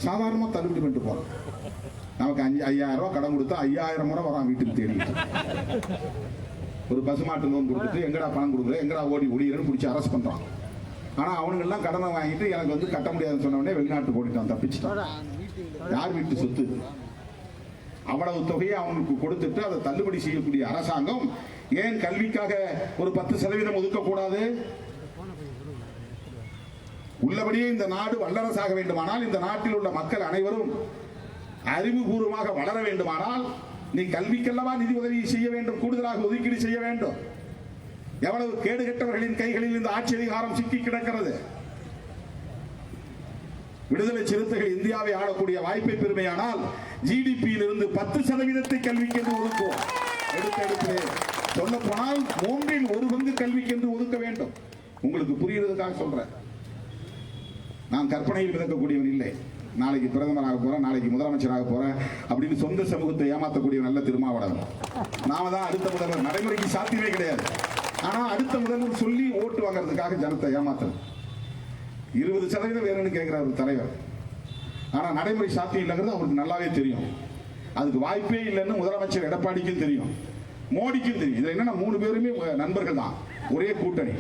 A: சாதாரணமா தள்ளுபடி பண்ணிட்டு போறோம். நமக்கு 5,000 ரூபாய் கடன் கொடுத்தா 5000 முறை வரான் வீட்டுக்கு தேடி. ஒரு பசுமாட்டு லோன் கொடுத்துட்டு எங்கடா பணம் கொடுக்குற, எங்கடா ஓடி ஒடிகிறன்னு பிடிச்சி அரெஸ்ட் பண்றான். ஆனா அவனுங்கெல்லாம் கடனை வாங்கிட்டு எனக்கு வந்து கட்ட முடியாதுன்னு சொன்ன உடனே வெளிநாட்டுக்கு ஓடிட்டான், தப்பிச்சுட்டான். யார் வீட்டு சொத்து? அவ்வளவு தொகையை அவனுக்கு கொடுத்துட்டு அதை தள்ளுபடி செய்யக்கூடிய அரசாங்கம் ஏன் கல்விக்காக ஒரு 10% ஒதுக்கக்கூடாது? உள்ளபடியே இந்த நாடு வல்லரசாக வேண்டுமானால், இந்த நாட்டில் உள்ள மக்கள் அனைவரும் அறிவுபூர்வமாக வளர வேண்டுமானால் நீ கல்விக்கல்லவா நிதி உதவி செய்ய வேண்டும், கூடுதலாக ஒதுக்கீடு செய்ய வேண்டும். எவ்வளவு கேடுகட்டவர்களின் கைகளில் இந்த ஆட்சி அதிகாரம் சிக்கி கிடக்கிறது. விடுதலை சிறுத்தைகள் இந்தியாவை ஆளக்கூடிய வாய்ப்பை பெருமையானால் ஜிடிபியில் இருந்து 10% கல்விக்கு என்று ஒதுக்குவோம். எடுத்தெடுப்பிலே சொல்ல போனால் 1/3 கல்விக்கு என்று ஒதுக்க வேண்டும். உங்களுக்கு புரிகிறதுக்காக சொல்றேன். நான் கற்பனையில் மிதக்கக்கூடியவன் இல்லை. நாளைக்கு பிரதமராக போறேன், நாளைக்கு முதலமைச்சராக போறேன் அப்படின்னு சொந்த சமூகத்தை ஏமாற்றக்கூடிய நல்ல திருமாவளவன். நாம தான் அடுத்த முதல்வர். நடைமுறைக்கு சாத்தியமே கிடையாது. ஆனா அடுத்த முதல்வர் சொல்லி ஓட்டு வாங்குறதுக்காக ஜனத்தை ஏமாத்துறது. 20% வேணும்னு கேட்கிறார் தலைவர். ஆனா நடைமுறை சாத்தியம் இல்லைங்கிறது அவருக்கு நல்லாவே தெரியும். அதுக்கு வாய்ப்பே இல்லைன்னு முதலமைச்சர் எடப்பாடிக்கும் தெரியும், மோடிக்கும் தெரியும். இதுல என்னன்னா 3 பேருமே நண்பர்கள் தான், ஒரே கூட்டணி.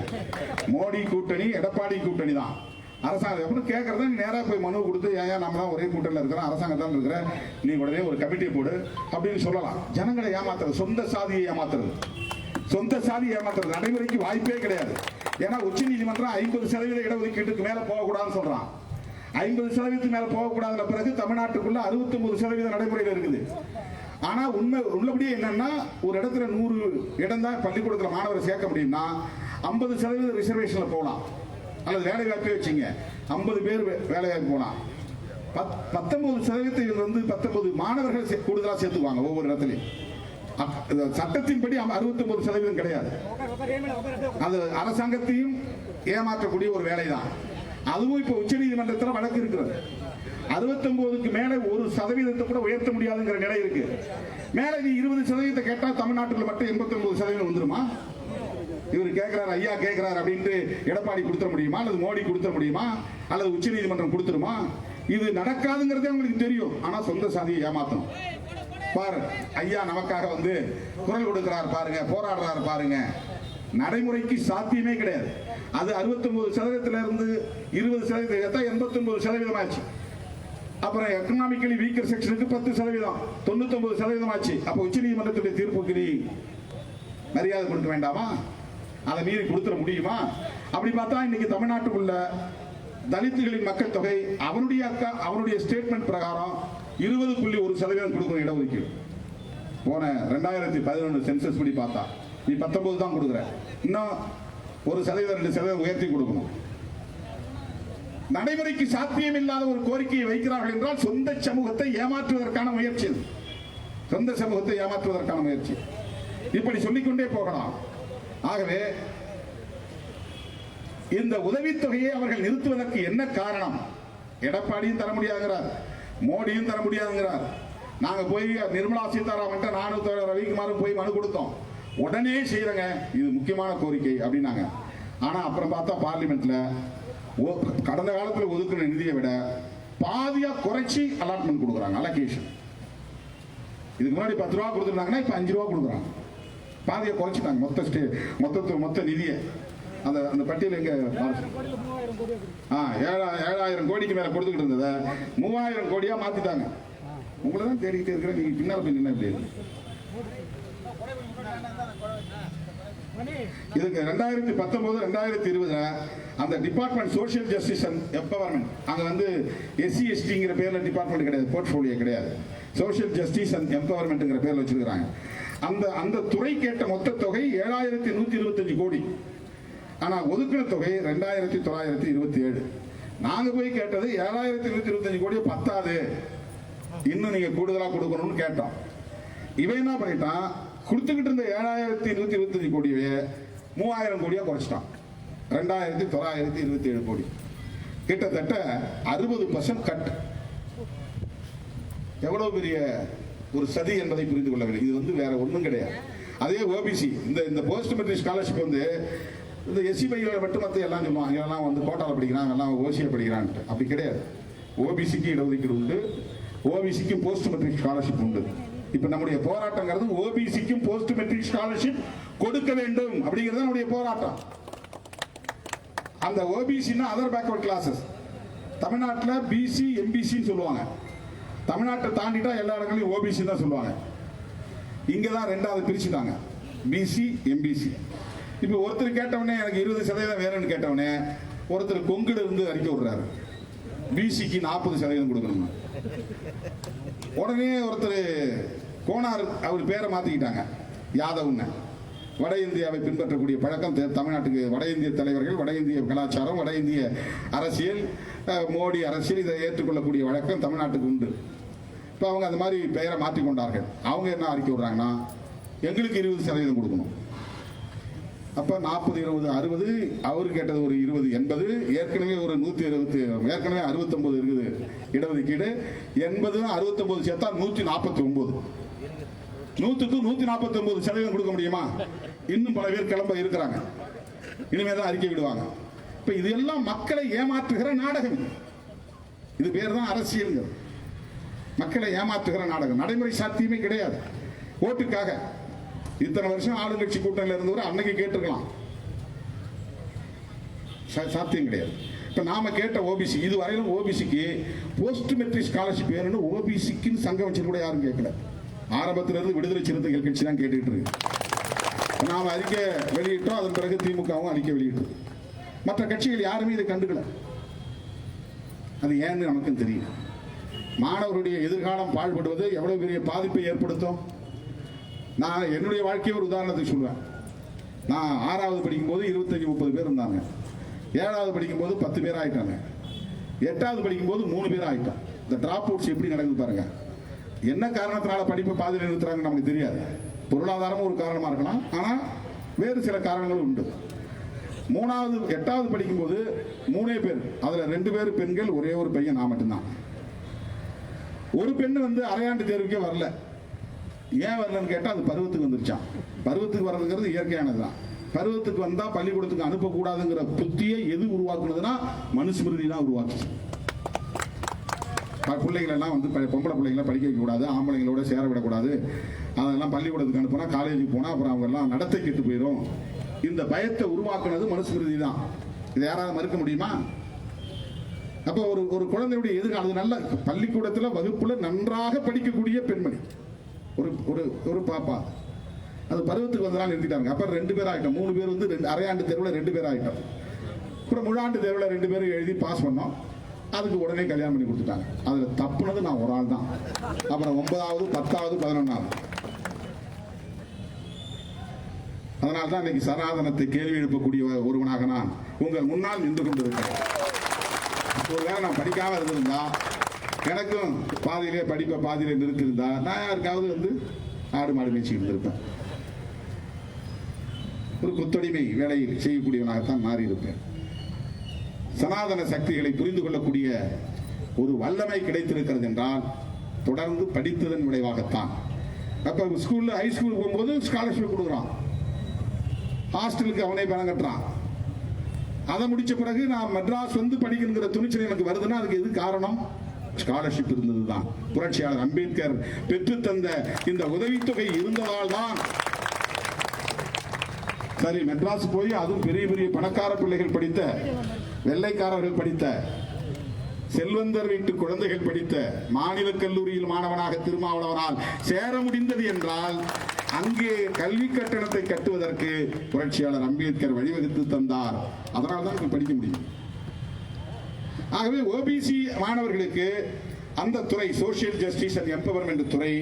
A: மோடி கூட்டணி, எடப்பாடி கூட்டணி தான். அரசாங்கம் அப்படின்னு கேட்கறத நேராக போய் மனு கொடுத்து, ஏன் நம்ம தான் ஒரே கூட்டணியில் இருக்கிறோம், அரசாங்கம் தான் இருக்கிற, நீ உடனே ஒரு கமிட்டியை போடு அப்படின்னு சொல்லலாம். ஜனங்களை ஏமாத்துறது, சொந்த சாதியை ஏமாத்துறது, சொந்த சாதியை ஏமாத்துறது நடைமுறைக்கு வாய்ப்பே கிடையாது. ஏன்னா உச்ச நீதிமன்றம் 50% இடஒதுக்கீட்டுக்கு மேல போகக்கூடாதுன்னு சொல்றான். 50% மேல போகக்கூடாதுல பிறகு தமிழ்நாட்டுக்குள்ள 69% நடைமுறையில் இருக்குது. ஆனா உண்மை உள்ளபடியே என்னன்னா, ஒரு இடத்துல 100 இடம் தான் பள்ளிக்கூடத்தில் மாணவரை சேர்க்க முடியும்னா 50% ரிசர்வேஷன்ல போகலாம். அல்லது வேலை வாய்ப்பே வச்சுங்க, 50 பேர் வேலை வாய்ப்பு போலாம். 19% வந்து 19 மாணவர்கள் கூடுதலாக சேர்த்துக்குவாங்க ஒவ்வொரு இடத்துலையும். சட்டத்தின்படி 69% கிடையாது. அது அரசாங்கத்தையும் ஏமாற்றக்கூடிய ஒரு வேலைதான். அதுவும் இப்ப உச்ச நீதிமன்றத்தில் வழக்கு இருக்கிறது. 69க்கு மேல 1% கூட உயர்த்த முடியாதுங்கிற நிலை இருக்கு. மேல நீ 20% கேட்டா தமிழ்நாட்டுல மட்டும் 89% வந்துருமா? இவர் கேட்கிறார், ஐயா கேட்கிறார் அப்படின்ட்டு எடப்பாடி கொடுத்துட முடியுமா, அல்லது மோடி கொடுத்துட முடியுமா, அல்லது உச்ச நீதிமன்றம் கொடுத்துருமா? இது நடக்காதுங்கிறதே உங்களுக்கு தெரியும். ஆனா சொந்த சாதியை ஏமாத்தணும். பாரு, ஐயா நமக்காக வந்து குரல் கொடுக்கிறார் பாருங்க, போராடுறாரு பாருங்க. நடைமுறைக்கு சாத்தியமே கிடையாது. அது 69% இருந்து 20% 89% ஆச்சு. அப்புறம் எக்கனாமிக்கலி வீக்கர் செக்ஷனுக்கு 10%, 99% ஆச்சு. அப்ப உச்ச நீதிமன்றத்துடைய தீர்ப்புக்கு நீ மரியாதை கொடுக்க வேண்டாமா? அதை மீறி கொடுத்துட முடியுமா? அப்படி பார்த்தா இன்னைக்கு தமிழ்நாட்டுக்குள்ள தலித்துகளின் மக்கள் தொகை அவனுடைய ஸ்டேட்மெண்ட் பிரகாரம் 20.1% கொடுக்கணும் இடஒதுக்கீடு. போன 2011 சென்சஸ் படி பார்த்தா நீ 19 தான் கொடுக்குற. இன்னும் 1% 2% உயர்த்தி கொடுக்கணும். நடைமுறைக்கு சாத்தியம் இல்லாத ஒரு கோரிக்கையை வைக்கிறார்கள் என்றால் சொந்த சமூகத்தை ஏமாற்றுவதற்கான முயற்சி. சொந்த சமூகத்தை ஏமாற்றுவதற்கான முயற்சி. இப்படி சொல்லிக்கொண்டே போகலாம். ஆகவே இந்த உதவித்தொகையை அவர்கள் நிறுத்துவதற்கு என்ன காரணம்? எடப்பாடியும் தர முடியாதுங்கிறார், மோடியும் தர முடியாதுங்கிறார். நாங்க போய் நிர்மலா சீதாராமன், நானும் ரவிக்குமாரும் போய் மனு கொடுத்தோம். உடனே செய்யறங்க, இது முக்கியமான கோரிக்கை அப்படின்னாங்க. ஆனா அப்புறம் பார்த்தா பார்லிமெண்ட்ல கடந்த காலத்தில் ஒதுக்கின நிதியை விட பாதியா குறைச்சி அலாட்மெண்ட் கொடுக்குறாங்க, அலோகேஷன். இதுக்கு முன்னாடி 10 ரூபா கொடுத்துருந்தாங்கன்னா இப்ப 5 ரூபா கொடுக்குறாங்க. பாதியை குறைச்சிட்டாங்க மொத்த நிதியை. அந்த பட்டியல் எங்க 7,000 கோடிக்கு மேல கொடுத்துக்கிட்டு இருந்ததை 3,000 கோடியா மாத்திட்டாங்க. உங்களை தான் தேடிக்கிட்டே இருக்கிறேன், நீங்க பின்னால் போய் நின்று எப்படி? இதுக்கு 2019 2020 அந்த department social justice and empowerment, அங்க வந்து SC STங்கிற பேர்ல டிபார்ட்மெண்ட் கிடையாது, போர்ட்ஃபோலியோ கிடையாது, சோசியல் ஜஸ்டிஸ் அண்ட் எம்பவர்மெண்ட்ங்கிற பேர்ல வச்சிருக்காங்க. அந்த துறை கேட்ட மொத்த தொகை 7,125 கோடி. ஆனா ஒதுக்கின தொகை 2,927. நாங்க போய் கேட்டது 7,125 கோடி பத்தாது, இன்னும் நீங்க கூடுதலா கொடுக்கணும்னு கேட்டோம். இவன் என்ன பண்ணிட்டான், கொடுத்துக்கிட்டு இருந்த 7,125 கோடியே 3,000 கோடியா குறைச்சிட்டான். 2,927 கோடி, கிட்டத்தட்ட 60% கட். எவ்வளவு பெரிய ஒரு சதி என்பதை புரிந்து கொள்ள வேண்டும். இது வேற ஒன்றும் கிடையாது. அதே ஓபிசி இந்த போஸ்ட் மெட்ரிக் ஸ்காலர்ஷிப் இந்த எஸ்சி பைகளை மட்டும் மற்ற எல்லாம் சொல்லுவாங்க, இதெல்லாம் கோட்டாவில் படிக்கிறாங்க, எல்லாம் ஓசியை படிக்கிறான்ட்டு. அப்படி கிடையாது. ஓபிசிக்கு இடஒதுக்கீடு உண்டு, ஓபிசிக்கும் போஸ்ட் மெட்ரிக் ஸ்காலர்ஷிப் உண்டு. இப்ப நம்முடைய போராட்டங்கிறது ஓபிசிக்கும் போஸ்ட் மெட்ரிக் ஸ்காலர்ஷிப் கொடுக்க வேண்டும் அப்படிங்கிறது நம்முடைய போராட்டம். அந்த ஓபிசின்னா அதர் பேக்வர்ட் கிளாஸஸ். தமிழ்நாட்டில் பிசி எம்பிசின்னு சொல்லுவாங்க. தமிழ்நாட்டை தாண்டிட்டா எல்லா இடங்களையும் ஓபிசி தான் சொல்லுவாங்க. இங்க தான் ரெண்டாவது பிரிச்சுட்டாங்க, பிசி எம்பிசி. இப்ப ஒருத்தர் கேட்டவனே எனக்கு 20% வேணும்னு கேட்டவனே ஒருத்தர் கொங்குல இருந்து அறிக்கை விடுறாரு, பிசிக்கு 40% கொடுக்கணும். உடனே ஒருத்தர் கோனார் அவர் பேரை மாத்திக்கிட்டாங்க, யாதவ்னு. வட இந்தியாவை பின்பற்றக்கூடிய பழக்கம் தமிழ்நாட்டுக்கு. வட இந்திய தலைவர்கள், வட இந்திய கலாச்சாரம், வட இந்திய அரசியல், மோடி அரசியல், இதை ஏற்றுக்கொள்ளக்கூடிய வழக்கம் தமிழ்நாட்டுக்கு உண்டு. இப்போ அவங்க அந்த மாதிரி பெயரை மாற்றிக்கொண்டார்கள். அவங்க என்ன அறிக்கை விடுறாங்கன்னா, எங்களுக்கு 20% கொடுக்கணும். அப்போ 40, 20, 60, அவரு கேட்டது ஒரு 20, 80, ஏற்கனவே ஒரு 120, ஏற்கனவே 69 இருக்குது இடஒதுக்கீடு. 80, 69 சேர்த்தா 149. 100க்கு 149% கொடுக்க முடியுமா? இன்னும் பல பேர் கிளம்ப இருக்கிறாங்க, இனிமேதான் அறிக்கை விடுவாங்க. இப்ப இது எல்லாம் மக்களை ஏமாற்றுகிற நாடகம். இது பேர் தான் அரசியல். மக்களை ஏமாற்றுகிற நாடகம். நடைமுறை சாத்தியமே கிடையாது. ஓட்டுக்காக இத்தனை வருஷம் ஆளுங்கட்சி கூட்டணியில் இருந்தவர் அன்னைக்கு கேட்டுக்கலாம், சாத்தியம் கிடையாது. இப்ப நாம கேட்ட ஓபிசி, இதுவரையிலும் ஓபிசிக்கு போஸ்ட் மெட்ரிக் ஸ்காலர்ஷிப் வேணும்னு ஓபிசிக்குன்னு சங்கம் வச்சு கூட யாரும் கேட்கல. ஆரம்பத்திலிருந்து விடுதலை சிறுத்தைகள் கட்சி தான் கேட்டுட்டு இருக்கு. நாம அறிக்கை வெளியிட்டோம், அதன் பிறகு திமுகவும் அறிக்கை வெளியிட்டோம். மற்ற கட்சிகள் யாருமே இதை கண்டுக்கல. அது ஏன்னு நமக்கும் தெரியும். மாணவருடைய எதிர்காலம் பாழ்படுவது எவ்வளவு பெரிய பாதிப்பை ஏற்படுத்தும். நான் என்னுடைய வாழ்க்கையை ஒரு உதாரணத்துக்கு சொல்லுவேன். நான் 6வது படிக்கும்போது 25-30 பேர் இருந்தாங்க. 7வது படிக்கும்போது 10 பேர் ஆயிட்டாங்க. 8வது படிக்கும்போது 3 பேர் ஆயிட்டோம். இந்த டிராப் அவுட்ஸ் எப்படி நடக்குது பாருங்க. என்ன காரணத்தினால படிப்பை பாதியில் நிறுத்துறாங்கன்னு நமக்கு தெரியாது. பொருளாதாரமும் ஒரு காரணமா இருக்கலாம், ஆனா வேறு சில காரணங்களும் உண்டு. 8வது படிக்கும்போது 3 பேர், அதுல 2 பேர் பெண்கள், ஒரே ஒரு பையன், நான் மட்டும்தான். ஒரு பெண்ணு அரையாண்டு தேர்வுக்கே வரல. ஏன் வரலன்னு கேட்டா அது பருவத்துக்கு வந்துருச்சான். பருவத்துக்கு வர்றதுங்கிறது இயற்கையானதுதான். பருவத்துக்கு வந்தா பள்ளிக்கூடத்துக்கு அனுப்பக்கூடாதுங்கிற புத்தியை எது உருவாக்குனதுன்னா மனுஸ்மிருதி தான் உருவாக்குச்சு. பிள்ளைகள் எல்லாம் பொம்பளை பிள்ளைங்களை படிக்க வைக்க கூடாது, ஆம்பளைங்களோட சேர விடக்கூடாது, அதெல்லாம் பள்ளிக்கூடத்துக்கு அனுப்புனா காலேஜுக்கு போனா அப்புறம் அவங்க எல்லாம் நடத்தை கெட்டு போயிடும். இந்த பயத்தை உருவாக்குனது மனுஸ்மிருதி தான். இதை யாராவது மறுக்க முடியுமா? அப்ப ஒரு குழந்தையுடைய எதிர்காலம், நல்ல பள்ளிக்கூடத்தில் வகுப்புல நன்றாக படிக்கக்கூடிய பெண்மணி, ஒரு பாப்பா, அது பருவத்துக்கு வந்ததால் நிறுத்திட்டாங்க. அப்புறம் 2 பேர் ஆகிட்டோம். 3 பேர் அரையாண்டு தேர்வில் 2 பேர் ஆகிட்டோம். அப்புறம் முழாண்டு தேர்வில் 2 பேரும் எழுதி பாஸ் பண்ணோம். அதுக்கு உடனே கல்யாணம் பண்ணி கொடுத்துட்டாங்க. அதுல தப்புனது நான் ஒரு ஆள் தான். அப்புறம் 9வது, 10வது, 11வது. அதனால்தான் இன்னைக்கு சனாதனத்தை கேள்வி எழுப்பக்கூடிய ஒருவனாக நான் உங்கள் முன்னால் நின்று கொண்டிருக்கிறேன். ஒருவேளை நான் படிக்காம இருந்திருந்தா, எனக்கும் பாதியிலே படிப்பை பாதியிலே நிறுத்திருந்தா, நான் யாருக்காவது ஆடு மாடு மேய்ச்சி இருந்திருப்பேன். ஒரு குத்தடிமை வேலை செய்யக்கூடியவனாகத்தான் மாறி இருப்பேன். சனாதன சக்திகளை புரிந்து கொள்ளக்கூடிய ஒரு வல்லமை கிடைத்திருக்கிறது என்றால் தொடர்ந்து படித்ததன் விளைவாகத்தான். அப்ப ஸ்கூல்ல ஹை ஸ்கூல் போகும்போது ஸ்காலர்ஷிப் கொடுக்குறான், ஹாஸ்டலுக்கு அவனே பணம் கட்டுறான். அதை முடிச்ச பிறகு நான் மெட்ராஸ் படிக்கிற துணிச்சல் எனக்கு வருதுன்னா அதுக்கு எது காரணம்? ஸ்காலர்ஷிப் இருந்ததுதான். புரட்சியாளர் அம்பேத்கர் பெற்று தந்த இந்த உதவித்தொகை இருந்ததால் தான். சரி, மெட்ராஸ் போய் அதுவும் பெரிய பெரிய பணக்கார பிள்ளைகள் படித்த, வெள்ளைக்காரர்கள் படித்த, செல்வந்தர் வீட்டு குழந்தைகள் படித்த மாநில கல்லூரியில் மாணவனாக திருமாவளவனால் சேர முடிந்தது என்றால் அங்கே கல்வி கட்டணத்தை கட்டுவதற்கு புரட்சியாளர் அம்பேத்கர் வழிவகுத்து தந்தார். அதனால் தான் படிக்க முடியும். ஆகவே ஓபிசி மாணவர்களுக்கு அந்த துறை, சோசியல் ஜஸ்டிஸ் அண்ட் எம்பவர்மெண்ட் துறை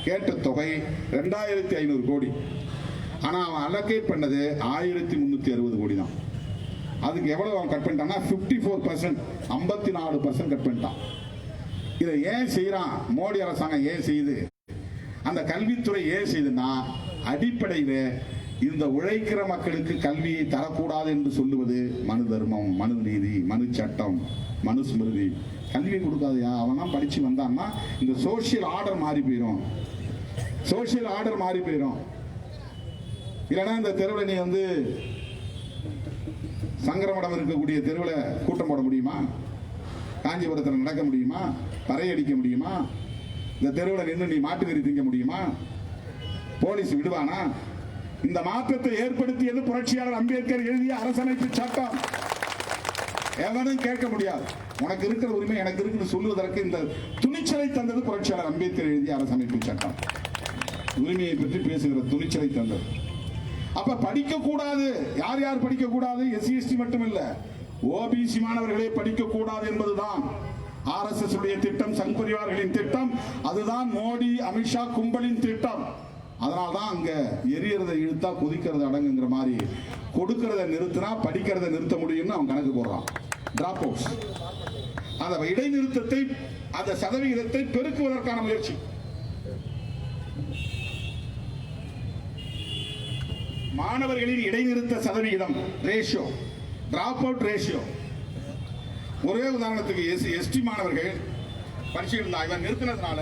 A: கேட்ட தொகை 2500 கோடி. ஆனா அவன் அலோகேட் பண்ணது 1360 கோடி தான். அதுக்கு எவ்வளவு அவன் கட் பண்ணிட்டான்னா 54%, 54% கட் பண்ணிட்டான். இதை ஏன் செய்யறான்? மோடி அரசாங்கம் ஏன் செய்யுது? அந்த கல்வித்துறை ஏன் செய்யுதுன்னா, அடிப்படையில் இந்த உழைக்கிற மக்களுக்கு கல்வியை தரக்கூடாது என்று சொல்லுவது மனு தர்மம், மனு நீதி, மனு சட்டம், மனுஸ்மிருதி. கல்வியை கொடுக்காதயா, அவன் படிச்சு வந்தான்னா இந்த சோசியல் ஆர்டர் மாறி போயிடும். சோசியல் ஆர்டர் மாறி போயிடும். இல்லைன்னா இந்த தெருவில் நீ வந்து சங்கரமடம் இருக்கக்கூடிய தெருவில் கூட்டம் போட முடியுமா? காஞ்சிபுரத்தில் நடக்க முடியுமா? பறையடிக்க முடியுமா? இந்த தெருவில் நின்று நீ மாட்டுக்கறி திங்க முடியுமா? போலீஸ் விடுவானா? இந்த மாற்றத்தை ஏற்படுத்தியது புரட்சியாளர் அம்பேத்கர் எழுதிய அரசமைப்பு சட்டம். எவனும் கேட்க முடியாது. உனக்கு இருக்கிற உரிமை எனக்கு இருக்குன்னு சொல்லுவதற்கு இந்த துணிச்சலை தந்தது புரட்சியாளர் அம்பேத்கர் எழுதிய அரசமைப்பு சட்டம். உரிமையை பற்றி பேசுகிற துணிச்சலை தந்தது. அப்ப படிக்க கூடாது. யார் யார் படிக்க கூடாது? எஸ்சி எஸ்டி மட்டுமல்ல, ஓபிசி மாணவர்களே படிக்க கூடாது என்பதுதான் RSS உடைய திட்டம், சங் பரிவார்களின் திட்டம். அதுதான் மோடி, அமித்ஷா கும்பலின் திட்டம். அதனால்தான் அங்க எரியறதை இழுத்தா கொதிக்கிறது அடங்குங்கிற மாதிரி, கொடுக்கறத நிறுத்தினா படிக்கிறத நிறுத்த முடியும்னு அவன் கணக்கு போடுறான். டிராப் அவுட்ஸ், அந்த இடைநிறுத்தத்தை, அந்த சதவிகிதத்தை பெருக்குவதற்கான முயற்சி. மாணவர்களின் இடைநிறுத்த சதவிகிதம் ரேஷியோ, டிராப் அவுட் ரேஷியோ. ஒரே உதாரணத்துக்கு எஸ்டி மாணவர்கள் படிச்சிருந்தா இவன் நிறுத்தினதுனால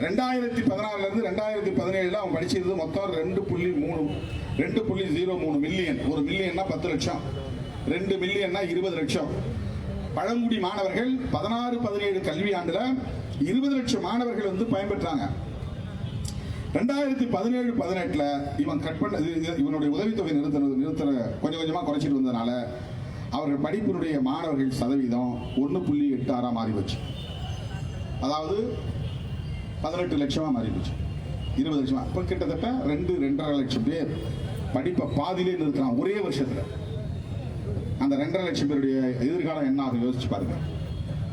A: 2016 இருந்து 2017 அவன் படிச்சிருந்தது மொத்தம் 2.03 மில்லியன். 1 மில்லியன்னா 10 லட்சம், 2 மில்லியன்னா 20 லட்சம். பழங்குடி மாணவர்கள் 16-17 கல்வியாண்டுல 20 லட்சம் மாணவர்கள் வந்து பயன்பெற்றாங்க. 2017-18 இவன் கட் பண்ண இவனுடைய உதவித்தொகை நிறுத்த கொஞ்சம் கொஞ்சமா குறைச்சிட்டு வந்ததுனால அவர்கள் படிப்பினுடைய மாணவர்கள் சதவீதம் 1.86 மாறி போச்சு. அதாவது 18 லட்சமா மாறி போச்சு, 20 லட்சமா. இப்ப கிட்டத்தட்ட 2-2.5 லட்சம் பேர் படிப்பை பாதியிலே நிறுத்தினான் ஒரே வருஷத்துல. அந்த 2.5 லட்சம் பேருடைய எதிர்காலம் என்ன ஆகும் யோசிச்சு பாருங்க.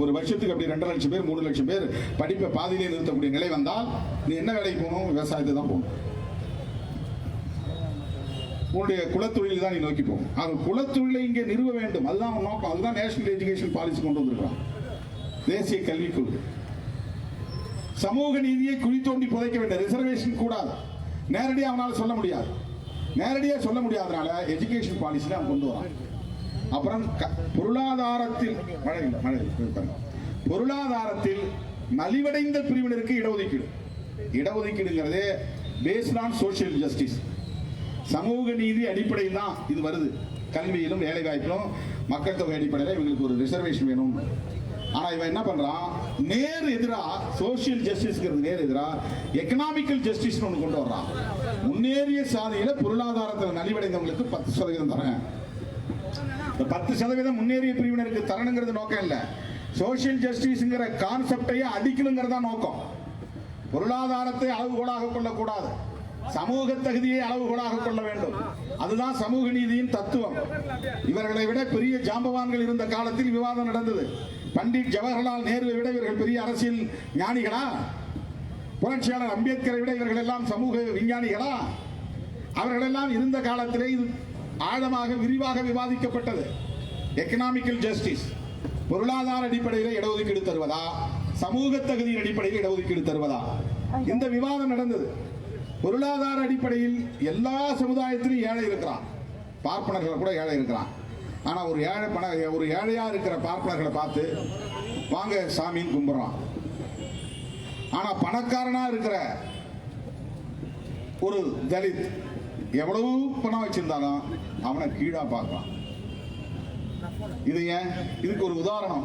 A: ஒரு வருஷத்துக்கு அப்படி 2.5 லட்சம் பேர், 3 லட்சம் பேர் படிப்பை பாதியிலே நிறுத்தக்கூடிய நிலை வந்தால் நீ என்ன வேலைக்கு போகணும்? விவசாயத்தை தான் போகணும். உன்னுடைய குலத்தொழில் தான் நீ நோக்கி போகும். அது குலத்தொழிலை இங்கே நிறுவ வேண்டும், அதுதான் நோக்கம். அதுதான் நேஷனல் எஜுகேஷன் பாலிசி கொண்டு வந்திருக்கிறோம், தேசிய கல்விக் கொள்கை. சமூக நீதியை குழி தோண்டி புதைக்க வேண்டும். ரிசர்வேஷன் கூடாது, நேரடியாக அவனால் சொல்ல முடியாது. நேரடியாக சொல்ல முடியாதனால எஜுகேஷன் பாலிசி தான் கொண்டு வரான். அப்புறம் பொருளாதாரத்தில் பொருளாதாரத்தில் நலிவடைந்த பிரிவினருக்கு இடஒதுக்கீடு. இடஒதுக்கீடுங்கிறது பேஸ்ட் ஆன் சோசியல் ஜஸ்டிஸ், சமூக நீதி அடிப்படையில் தான் இது வருது. கல்வியிலும் வேலை வாய்ப்பிலும் மக்கள் தொகை அடிப்படையில் இவங்களுக்கு ஒரு ரிசர்வேஷன் வேணும். ஆனா இவன் என்ன பண்றான்? நேர் எதிரா சோசியல் ஜஸ்டிஸ்ங்கிறது நேர் எதிரா எக்கனாமிக்கல் ஜஸ்டிஸ் ஒன்று கொண்டு வர்றான். முன்னேறிய சாதியில பொருளாதாரத்தில் நலிவடைந்தவங்களுக்கு 10% தரேன். 10% முன்னேறிய பிரிவினருக்கு தரணுங்கிறது நோக்கம் இல்ல. சோசியல் ஜஸ்டிஸ்ங்கிற கான்செப்டையே அடிக்கணுங்கிறதா நோக்கம். பொருளாதாரத்தை அளவுகோலாக கொள்ளக்கூடாது, சமூக தகுதியை அளவுகோலாக கொள்ள வேண்டும். அதுதான் சமூக நீதியின் தத்துவம். இவர்களை விட பெரிய ஜாம்பவான்கள் இருந்த காலத்தில் விவாதம் நடந்தது. பண்டிட் ஜவஹர்லால் நேருவை விட இவர்கள் பெரிய அரசியல் ஞானிகளா? புரட்சியாளர் அம்பேத்கரை விட இவர்கள் எல்லாம் சமூக விஞ்ஞானிகளா? அவர்களெல்லாம் இருந்த காலத்திலே இது ஆழமாக விரிவாக விவாதிக்கப்பட்டது. எக்கனாமிக்கல் ஜஸ்டிஸ், பொருளாதார அடிப்படையில் இடஒதுக்கீடு தருவதா, சமூக தகுதியின் அடிப்படையில் இடஒதுக்கீடு தருவதா, இந்த விவாதம் நடந்தது. பொருளாதார அடிப்படையில் எல்லா சமுதாயத்திலும் ஏழை இருக்கிறான், பார்ப்பனர்கள் கூட ஏழை இருக்கிறான். ஆனா ஒரு ஏழையா இருக்கிற பார்ப்பனர்களை பார்த்து வாங்க சாமின்னு கும்பிடுறான். ஆனா பணக்காரனா இருக்கிற ஒரு தலித் எவ்வளவு பணம் வச்சிருந்தாலும் அவனை கீழா பார்க்கலாம். இது ஏன்? இதுக்கு ஒரு உதாரணம்.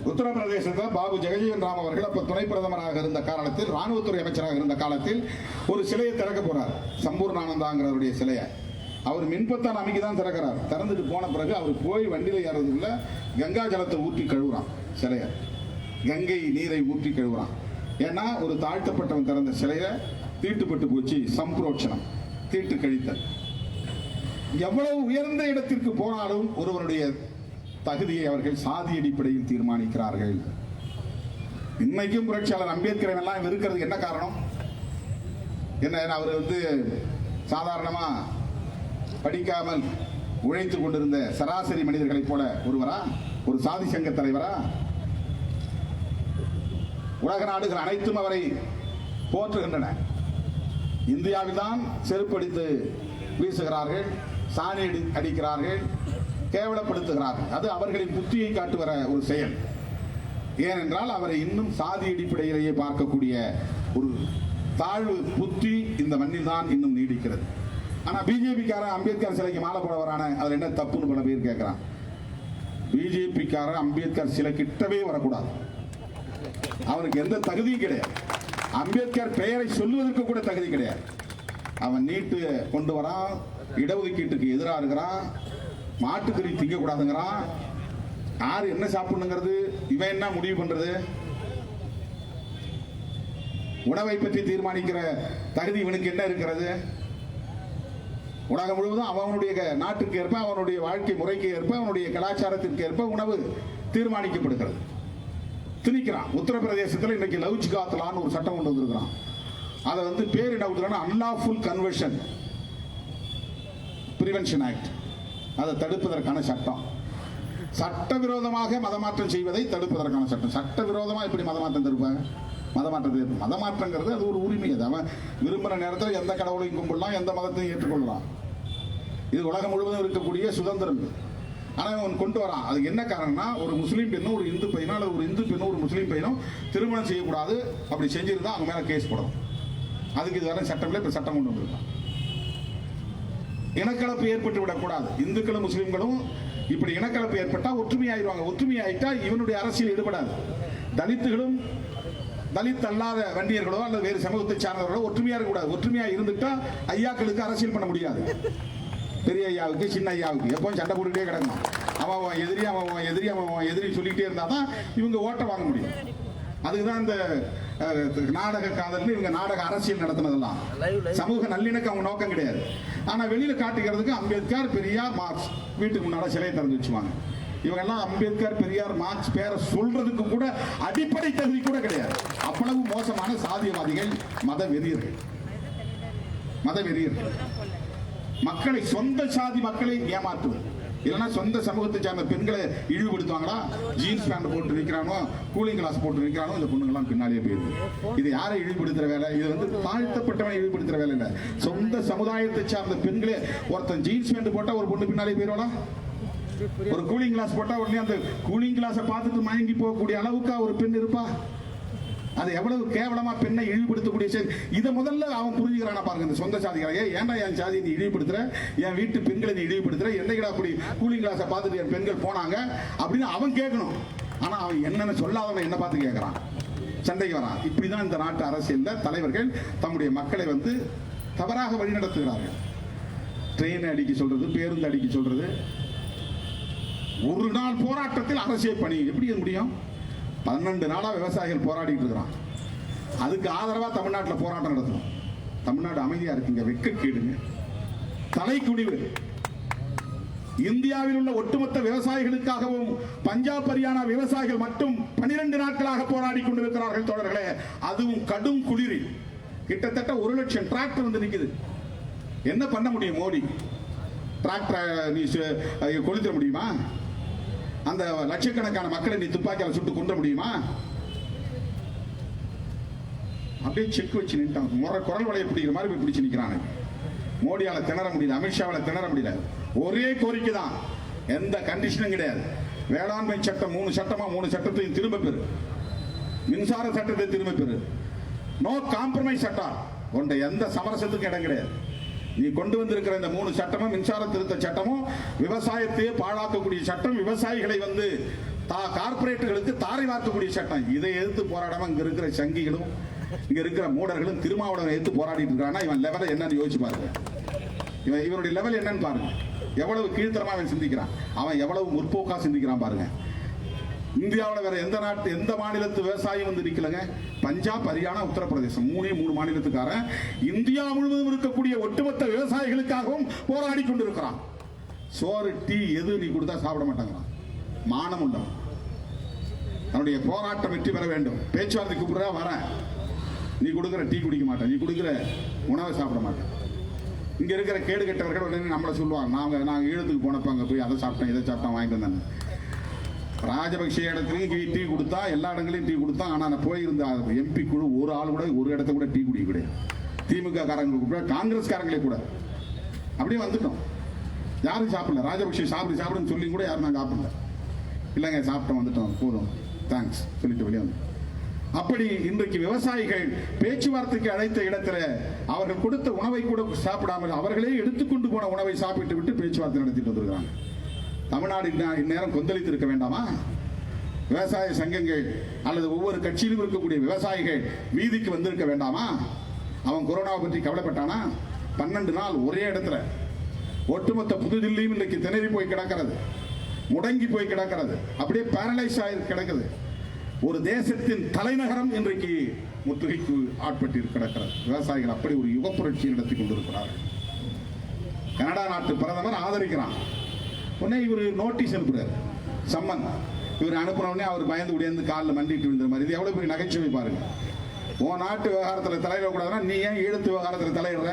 A: உத்தரப்பிரதேசத்தில் பாபு ஜெகஜீவன் ராம் அவர்கள் அப்ப துணை பிரதமராக இருந்த காலத்தில், ராணுவத்துறை அமைச்சராக இருந்த காலத்தில் ஒரு சிலையை திறக்க போறார், சம்பூர்ணானந்தாங்கிறவருடைய சிலையை. அவர் மின்பத்தான் அமைக்கி தான் திறக்கிறார். திறந்துட்டு போன பிறகு அவர் போய் வண்டியில் ஏறதுக்குள்ள கங்கா ஜலத்தை ஊற்றி கழுவுறான் சிலையை, கங்கை நீரை ஊற்றி கழுவுறான். ஏன்னா ஒரு தாழ்த்தப்பட்டவன் திறந்த சிலையை தீட்டுப்பட்டு போச்சு, சம்புரோட்சணம், தீட்டு கழித்தல். எவ்வளவு உயர்ந்த இடத்திற்கு போனாலும் ஒருவருடைய தகுதியை அவர்கள் சாதி அடிப்படையில் தீர்மானிக்கிறார்கள். இன்னைக்கும் புரட்சியாளர் அம்பேத்கரை எல்லாம் இருக்கிறதுக்கு என்ன காரணம்? என்ன, அவர் வந்து சாதாரணமா படிக்காமல் உழைத்து கொண்டிருந்த சராசரி மனிதர்களைப் போல ஒருவரா? ஒரு சாதி சங்க தலைவரா? உலக நாடுகள் அனைத்தும் அவரை போற்றுகின்றன. இந்தியாவில் தான் செருப்படித்து வீசுகிறார்கள், சாணி அடிக்கிறார்கள், கேவலப்படுத்துகிறார்கள். அது அவர்களின் புத்தியை காட்டுகிற ஒரு செயல். ஏனென்றால் அவரை இன்னும் சாதி அடிப்படையிலேயே பார்க்கக்கூடிய ஒரு தாழ்வு புத்தி இந்த மண்ணில் தான் இன்னும் நீடிக்கிறது. ஆனா பிஜேபிக்காரன் அம்பேத்கர் சிலைக்கு மாலை போட வரான, அதுல என்ன தப்புன்னு பல பேர் கேட்கிறான். பிஜேபிக்காரன் அம்பேத்கர் சிலை கிட்டவே வரக்கூடாது. அவனுக்கு எந்த தகுதியும் கிடையாது. அம்பேத்கர் பெயரை சொல்லுவதற்கு கூட தகுதி கிடையாது. அவன் நீட்டு கொண்டு வரான், இடஒதுக்கீட்டுக்கு எதிராக இருக்கிறான், மாட்டுக்கறி திங்க கூடாதுங்கிறான். யாரு என்ன சாப்பிடணுங்கிறது இவன் என்ன முடிவு பண்றது? உணவை பற்றி தீர்மானிக்கிற தகுதி இவனுக்கு என்ன இருக்கிறது? உலகம் முழுவதும் அவனுடைய நாட்டுக்கு ஏற்ப, அவனுடைய வாழ்க்கை முறைக்கு ஏற்ப, அவனுடைய கலாச்சாரத்திற்கு ஏற்ப உணவு தீர்மானிக்கப்படுகிறது. திணிக்கிறான். உத்தரப்பிரதேசத்தில் இன்னைக்கு லவ் ஜிகாத்லான்னு ஒரு சட்டம் கொண்டு வந்திருக்கிறான். அதை வந்து பேர் என்ன கொடுக்குறான்னா அன்லாஃபுல் கன்வர்ஷன் பிரிவென்ஷன் ஆக்ட். அதை தடுப்பதற்கான சட்டம். சட்டவிரோதமாக மதமாற்றம் செய்வதை தடுப்பதற்கான சட்டம். சட்டவிரோதமாக எப்படி மதமாற்றம் தடுப்பாங்க? மதமாற்றங்கிறது அது ஒரு உரிமை. அது அவன் விரும்புகிற நேரத்தில் எந்த கடவுளையும் கும்பிடலாம், எந்த மதத்தையும் ஏற்றுக்கொள்ளலாம். இது உலகம் முழுவதும் இருக்கக்கூடிய சுதந்திரம். ஆனால் அவன் கொண்டு வரான். அதுக்கு என்ன காரணம்னா, ஒரு முஸ்லீம் பெண்ணும் ஒரு இந்து பையனோ அல்லது ஒரு இந்து பெண்ணும் ஒரு முஸ்லீம் பையனும் திருமணம் செய்யக்கூடாது. அப்படி செஞ்சிருந்தா அவங்க மேலே கேஸ் போடும். அதுக்கு இது வரை சட்டம் இல்லை. இப்போ சட்டம் கொண்டு வந்திருக்கான். இனக்கலப்பு ஏற்பட்டு விடக்கூடாது. இந்துக்களும் முஸ்லீம்களும் இப்படி இனக்கலப்பு ஏற்பட்டால் ஒற்றுமையாயிருவாங்க. ஒற்றுமையாயிட்டா இவனுடைய அரசியல் ஈடுபடாது. தலித்துகளும் தலித் அல்லாத வண்டியர்களோ அல்லது வேறு சமூகத்தை சார்ந்தவர்களோ ஒற்றுமையா இருக்கக்கூடாது. ஒற்றுமையா இருந்துட்டா ஐயாக்களுக்கு அரசியல் பண்ண முடியாது. பெரிய ஐயாவுக்கு சின்ன ஐயாவுக்கு எப்பவும் சண்டை போட்டுக்கிட்டே கிடக்கணும். அவன் எதிரி அவன் எதிரி அவன் எதிரி சொல்லிக்கிட்டே இருந்தா தான் இவங்க ஓட்டை வாங்க முடியும். அதுக்குதான் இந்த நாடக காதல்னு இவங்க நாடக அரசியல் நடத்தினதெல்லாம். சமூக நல்லிணக்கம் அவங்க நோக்கம் கிடையாது. ஆனா வெளியில காட்டுகிறதுக்கு அம்பேத்கர், பெரியார், மார்க்ஸ் வீட்டுக்கு முன்னால சிலையை திறந்து வச்சுவாங்க. இவங்கெல்லாம் அம்பேத்கர், பெரியார், மார்க்ஸ் பேரை சொல்றதுக்கு கூட அடிப்படை தகுதி கூட கிடையாது. அவ்வளவு மோசமான சாதியவாதிகள், மத வெறியர்கள். மக்களை, சொந்த சாதி மக்களை ஏமாற்றுவது. இல்லைன்னா சொந்த சமூகத்தை சார்ந்த பெண்களை இழிவுபடுத்துவாங்களா? ஜீன்ஸ் பேண்ட் போட்டு நிற்கிறானோ, கூலிங் கிளாஸ் போட்டு நிற்கிறானோ, இந்த பொண்ணுங்கெல்லாம் பின்னாலேயே போயிருது. இது யாரை இழிவுபடுத்துற வேலை? இது வந்து தாழ்த்தப்பட்டவனை இழிவுபடுத்துற வேலை இல்லை. சொந்த சமுதாயத்தை சார்ந்த பெண்களே, ஒருத்தன் ஜீன்ஸ் பேண்ட் போட்டா ஒரு பொண்ணு பின்னாலே போயிடுவாளா? ஒரு கூலிங் கிளாஸ் போட்டா உடனே அந்த கூலிங் கிளாஸை பார்த்துட்டு மயங்கி போகக்கூடிய அளவுக்கு ஒரு பெண் இருப்பா? அது எவ்வளவு கேவலமா பெண்ணை இழிவுபடுத்தக்கூடிய செயல். இதை முதல்ல அவன் புரிஞ்சுக்கிறான பாருங்க. இந்த சொந்த சாதிகளை ஏன்டா என் சாதியை நீ இழிவுபடுத்துற, என் வீட்டு பெண்களை நீ இழிவுபடுத்துற, என்னைக்கிடா அப்படி கூலிங் கிளாஸை பார்த்துட்டு என் பெண்கள் போனாங்க அப்படின்னு அவன் கேட்கணும். ஆனா அவன் என்னன்னு சொல்லாதவன் என்ன பார்த்து கேட்கறான், சண்டைக்கு வரான். இப்படிதான் இந்த நாட்டு அரசியல்ல தலைவர்கள் தம்முடைய மக்களை வந்து தவறாக வழிநடத்துகிறார்கள். ட்ரெயின் அடிக்க சொல்றது, பேருந்து அடிக்க சொல்றது. ஒரு நாள் போராட்டத்தில் அரசியல் பணி எப்படி முடியும்? 12 நாளா விவசாயிகள் போராடிட்டு இருக்கிறான். அதுக்கு ஆதரவா தமிழ்நாட்டில் போராட்டம் நடத்தணும். தமிழ்நாடு அமைதியா இருக்குங்க. வெட்கக்கேடுங்க, தலைக்குடிவு. இந்தியாவில் உள்ள ஒட்டுமொத்த விவசாயிகளுக்காகவும் பஞ்சாப் ஹரியானா விவசாயிகள் மட்டும் 12 நாட்களாக போராடி கொண்டிருக்கிறார்கள் தோழர்களே. அதுவும் கடும் குளிரில். கிட்டத்தட்ட 1 லட்சம் டிராக்டர் வந்து நிக்குது. என்ன பண்ண முடியும் மோடி? டிராக்டர் நீ கொளுத்திட முடியுமா? அந்த லட்சக்கணக்கான மக்களை நீ துப்பாக்கியால சுட்டு கொன்ற முடியுமா? அப்படியே செக் வச்சு நின்றாங்க. குரல் வளைய பிடிக்கிற மாதிரி போய் பிடிச்சு நிக்கிறாங்க. மோடியால திணற முடியல, அமித்ஷாவால திணற முடியல. ஒரே கோரிக்கை தான், எந்த கண்டிஷனும் கிடையாது. வேளாண்மை சட்டம் 3 சட்டமா 3 சட்டத்தையும் திரும்ப பெறு. மின்சார சட்டத்தை திரும்ப பெறு. நோ காம்ப்ரமைஸ் சட்டம். உண்ட எந்த சமரசத்துக்கும் இடம் கிடையாது. நீ கொண்டு வந்திருக்கிற இந்த 3 சட்டமும், மின்சார திருத்த சட்டமும் விவசாயத்தையே பாழாக்கக்கூடிய சட்டம், விவசாயிகளை வந்து கார்பரேட்டுகளுக்கு தாரை வார்க்கக்கூடிய சட்டம். இதை எதிர்த்து போராடாம இங்க இருக்கிற சங்கிகளும் இங்க இருக்கிற மூடர்களும் திருமாவளவனை எதிர்த்து போராடிட்டு இருக்கானா, இவன் லெவல் என்னன்னு யோசிச்சு பாருங்க. இவனுடைய லெவல் என்னன்னு பாருங்க. எவ்வளவு கீழ்த்தரமா அவன் சிந்திக்கிறான், அவன் எவ்வளவு முற்போக்கா சிந்திக்கிறான் பாருங்க. இந்தியாவில் வேற எந்த நாட்டு எந்த மாநிலத்து விவசாயம் வந்து நிக்கலங்க. பஞ்சாப், ஹரியானா, உத்தரப்பிரதேசம் 3 மாநிலத்துக்காரன் இந்தியா முழுவதும் இருக்கக்கூடிய ஒட்டுமொத்த விவசாயிகளுக்காகவும் போராடி கொண்டிருக்கிறான். சோறு, டீ எது நீ கொடுத்தா சாப்பிட மாட்டாங்கிறான். மானம் உள்ள தன்னுடைய போராட்டம் வெற்றி பெற வேண்டும். பேச்சுவார்த்தை கூப்பிடுறா வரேன், நீ கொடுக்குற டீ குடிக்க மாட்டேன், நீ கொடுக்குற உணவை சாப்பிட மாட்டேன். இங்க இருக்கிற கேடு கெட்டவர்கள் உடனே நம்மளை சொல்லுவாங்க, நாங்க ஈழத்துக்கு போனப்ப அங்க போய் அதை சாப்பிட்டேன் இதை சாப்பிட்டேன் வாங்கிட்டு வந்தேன். ராஜபக்ஷ இடத்துலையும் டீ கொடுத்தா, எல்லா இடங்களையும் டீ கொடுத்தா. ஆனா நான் போயிருந்த எம்பி குழு ஒரு ஆள் கூட ஒரு இடத்த கூட டீ குடிக்க கிடையாது. திமுக காரங்களுக்கு கூட, காங்கிரஸ் காரங்களே கூட அப்படியே வந்துட்டோம். யாரும் சாப்பிடல. ராஜபக்ஷ சாப்பிடுன்னு சொல்லி கூட யாரும் நான் சாப்பிடல. இல்லைங்க சாப்பிட்டோம், வந்துட்டோம், போதும், தேங்க்ஸ் சொல்லிட்டு வெளியே வந்து அப்படி இன்றைக்கு விவசாயிகள் பேச்சுவார்த்தைக்கு அழைத்த இடத்துல அவர்கள் கொடுத்த உணவை கூட சாப்பிடாமல் அவர்களே எடுத்துக்கொண்டு போன உணவை சாப்பிட்டு விட்டு பேச்சுவார்த்தை நடத்திட்டு வந்திருக்கிறாங்க. தமிழ்நாடு இந்நேரம் கொந்தளித்து இருக்க வேண்டாமா? விவசாய சங்கங்கள் அல்லது ஒவ்வொரு கட்சியிலும் இருக்கக்கூடிய விவசாயிகள் வீதிக்கு வந்திருக்க வேண்டாமா? அவன் கொரோனாவை பற்றி கவலைப்பட்டானா? 12 நாள் ஒரே இடத்துல ஒட்டுமொத்த புதுதில்லியும் இன்றைக்கு திணறி போய் கிடக்கிறது, முடங்கி போய் கிடக்கிறது, அப்படியே பேரலைஸ் ஆகி கிடக்குது. ஒரு தேசத்தின் தலைநகரம் இன்றைக்கு முற்றுகைக்கு ஆட்பட்டு கிடக்கிறது. விவசாயிகள் அப்படி ஒரு யுக புரட்சி நடத்தி கொண்டிருக்கிறார்கள். கனடா நாட்டு பிரதமர் ஆதரிக்கிறான். உடனே இவர் நோட்டீஸ் அனுப்புறாரு, சம்மன். இவர் அனுப்புன உடனே அவர் பயந்து உடையந்து காலில் மண்டிட்டு விழுந்த மாதிரி. இது எவ்வளவு பெரிய நகைச்சுவை பாருங்க. உன் நாட்டு விவகாரத்தில் தலையிடக்கூடாதுன்னா நீ ஏன் ஈழத்து விவகாரத்தில் தலையிடுற?